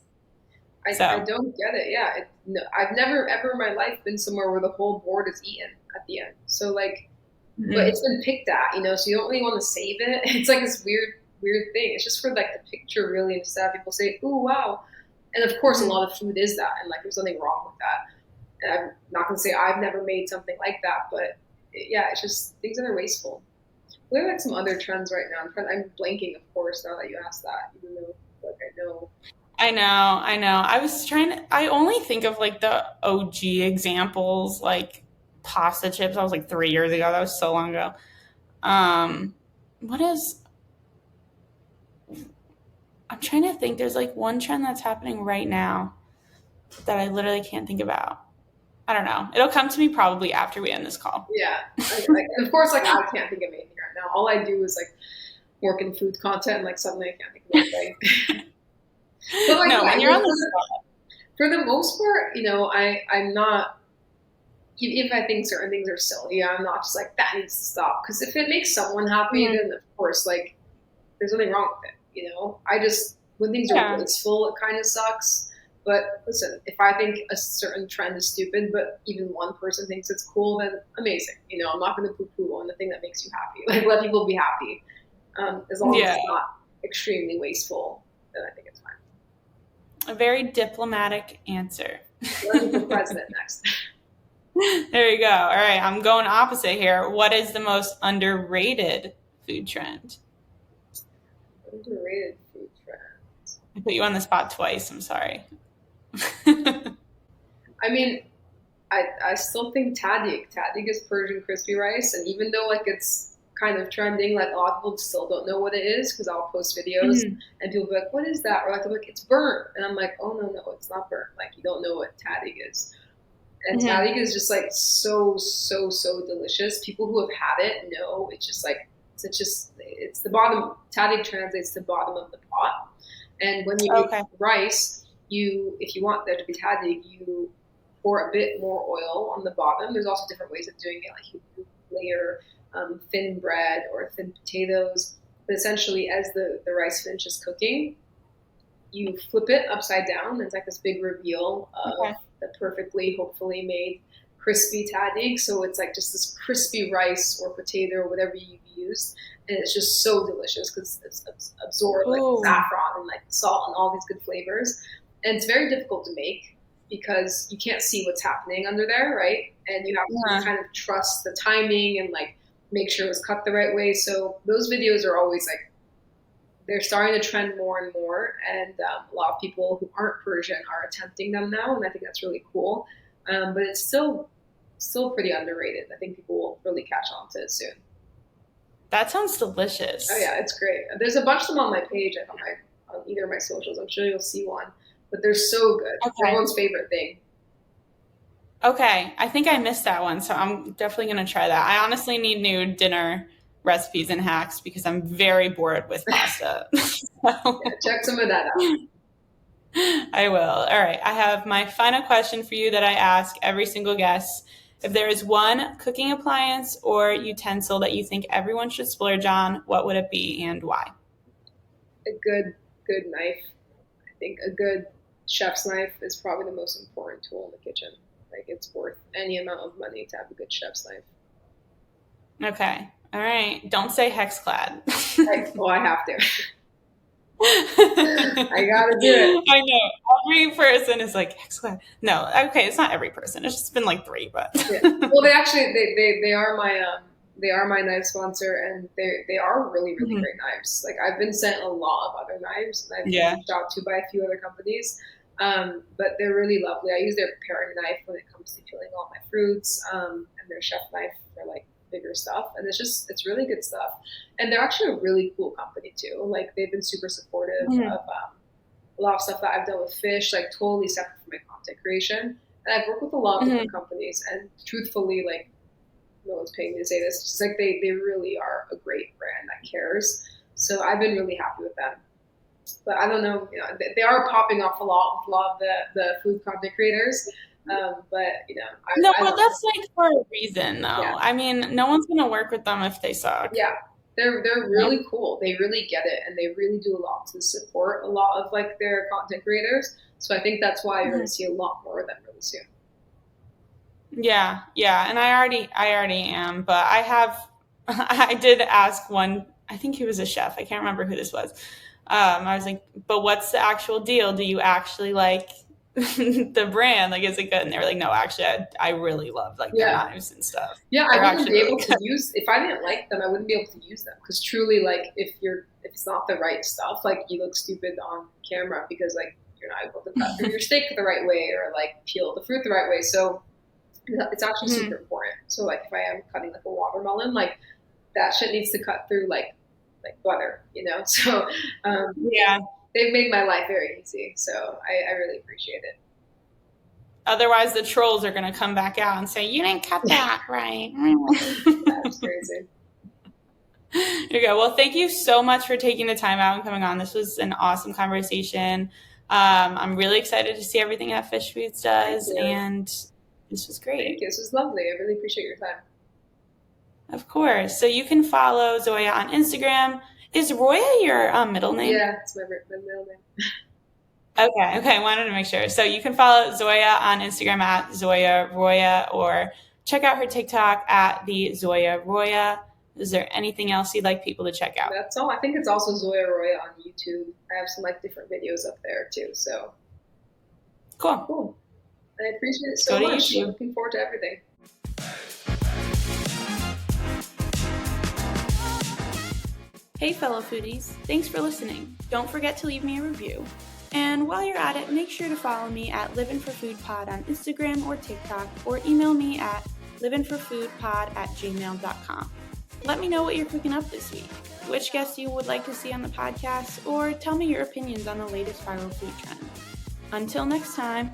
I So, don't get it. Yeah, no, I've never ever in my life been somewhere where the whole board is eaten at the end. So like, but mhm. it's been picked at, so you don't really want to save it. It's like this weird thing. It's just for like the picture, really, and just to have people say, "Ooh, wow!" And of course, a Mhm. lot of food is that, and like there's nothing wrong with that. And I'm not gonna say I've never made something like that, but yeah, it's just things that are wasteful. What are like some other trends right now? I'm blanking, of course, now that you asked that, even though like I know. I know. I was trying to, I only think of like the OG examples, like pasta chips. That was like 3 years ago. That was so long ago. Um, what is, I'm trying to think. There's like one trend that's happening right now that I literally can't think about. I don't know. It'll come to me probably after we end this call. Yeah, and of course, like I can't think of anything right now. All I do is like work in food content, and like suddenly I can't think of anything. But like, No, yeah, when you're on the spot. for the most part, I'm not. If I think certain things are silly, I'm not just like that needs to stop. Because if it makes someone happy, Mhm. then of course, like there's nothing wrong with it. I just when things are Yeah. wasteful, it kind of sucks. But listen, if I think a certain trend is stupid, but even one person thinks it's cool, then amazing. I'm not going to poo-poo on the thing that makes you happy. Like let people be happy, as long as Yeah. it's not extremely wasteful. Then I think it's fine. A very diplomatic answer. Running for president next. There you go. All right, I'm going opposite here. What is the most underrated food trend? Underrated food trend. I put you on the spot twice. I'm sorry. I mean, I still think tadig. Tadig is Persian crispy rice, and even though like it's kind of trending, like a lot of people still don't know what it is because I'll post videos Mhm. and people be like, "What is that?" Or like I'm like, "It's burnt," and I'm like, "Oh no, it's not burnt. Like you don't know what tadig is." And Mhm. tadig is just like so delicious. People who have had it know it's just like it's the bottom. Tadig translates to bottom of the pot, and when you make Okay. rice, if you want there to be tadig, you pour a bit more oil on the bottom. There's also different ways of doing it, like you layer thin bread or thin potatoes. But essentially, as the rice finishes cooking, you flip it upside down. It's like this big reveal of Okay. the perfectly, hopefully made crispy tadig. So it's like just this crispy rice or potato or whatever you've used. And it's just so delicious because it's absorbed like Ooh. saffron and like salt and all these good flavors. And it's very difficult to make because you can't see what's happening under there, right? And you have to Yeah. kind of trust the timing and like make sure it's cut the right way. So those videos are always like they're starting to trend more and more, and a lot of people who aren't Persian are attempting them now, and I think that's really cool. But it's still pretty underrated. I think people will really catch on to it soon. That sounds Oh delicious. yeah, it's great. There's a bunch of them on my page, on either of my socials. I'm sure you'll see one, but they're so good. It's Okay. everyone's favorite thing. Okay. I think I missed that one, so I'm definitely going to try that. I honestly need new dinner recipes and hacks because I'm very bored with pasta. Yeah, So check some of that out. I will. All right. I have my final question for you that I ask every single guest. If there is one cooking appliance or utensil that you think everyone should splurge on, what would it be and why? A good knife. I think a good chef's knife is probably the most important tool in the kitchen. Like, it's worth any amount of money to have a good chef's knife. Okay. All right. Don't say hexclad. I have to. I gotta do it. I know. Every person is like, hexclad. No, okay, it's not every person. It's just been like 3, but. Yeah. Well, they are my knife sponsor, and they are really, really great knives. Like, I've been sent a lot of other knives, and I've been reached out to by a few other companies. But they're really lovely. I use their paring knife when it comes to peeling all my fruits, and their chef knife for like bigger stuff. And it's really good stuff. And they're actually a really cool company too. Like, they've been super supportive of a lot of stuff that I've done with fish, like totally separate from my content creation. And I've worked with a lot of different companies, and truthfully, like, no one's paying me to say this, just like they really are a great brand that cares. So I've been really happy with them. But I don't know, they are popping off a lot with a lot of the food content creators. But but that's like for a reason, though. Yeah. I mean, no one's gonna work with them if they suck. Yeah, they're really cool. They really get it, and they really do a lot to support a lot of like their content creators. So I think that's why you're gonna see a lot more of them really soon. Yeah, and I already am, but I did ask one. I think he was a chef. I can't remember who this was. I was like, but what's the actual deal? Do you actually like the brand? Like, is it good? And they were like, no, actually, I really love like their knives and stuff. Yeah, I wouldn't be able to use, if I didn't like them, I wouldn't be able to use them, because truly, like, if it's not the right stuff, like, you look stupid on camera because like you're not able to cut through your steak the right way or like peel the fruit the right way. So it's actually super important. So like, if I am cutting like a watermelon, like, that shit needs to cut through like butter, So they've made my life very easy. So I really appreciate it. Otherwise, the trolls are going to come back out and say, you didn't cut that right. That's crazy. Okay, well, thank you so much for taking the time out and coming on. This was an awesome conversation. I'm really excited to see everything that Fish Foods does, and this was great. Thank you. This was lovely. I really appreciate your time. Of course. So you can follow Zoya on Instagram. Is Roya your middle name? Yeah, it's my middle name. Okay. I wanted to make sure. So you can follow Zoya on Instagram at Zoya Roya, or check out her TikTok at the Zoya Roya. Is there anything else you'd like people to check out? That's all. I think it's also Zoya Roya on YouTube. I have some like different videos up there too. So cool. I appreciate it so much. I'm looking forward to everything. Hey fellow foodies, thanks for listening. Don't forget to leave me a review. And while you're at it, make sure to follow me at livvinforfoodpod on Instagram or TikTok, or email me at livvinforfoodpod@gmail.com. Let me know what you're cooking up this week, which guests you would like to see on the podcast, or tell me your opinions on the latest viral food trend. Until next time,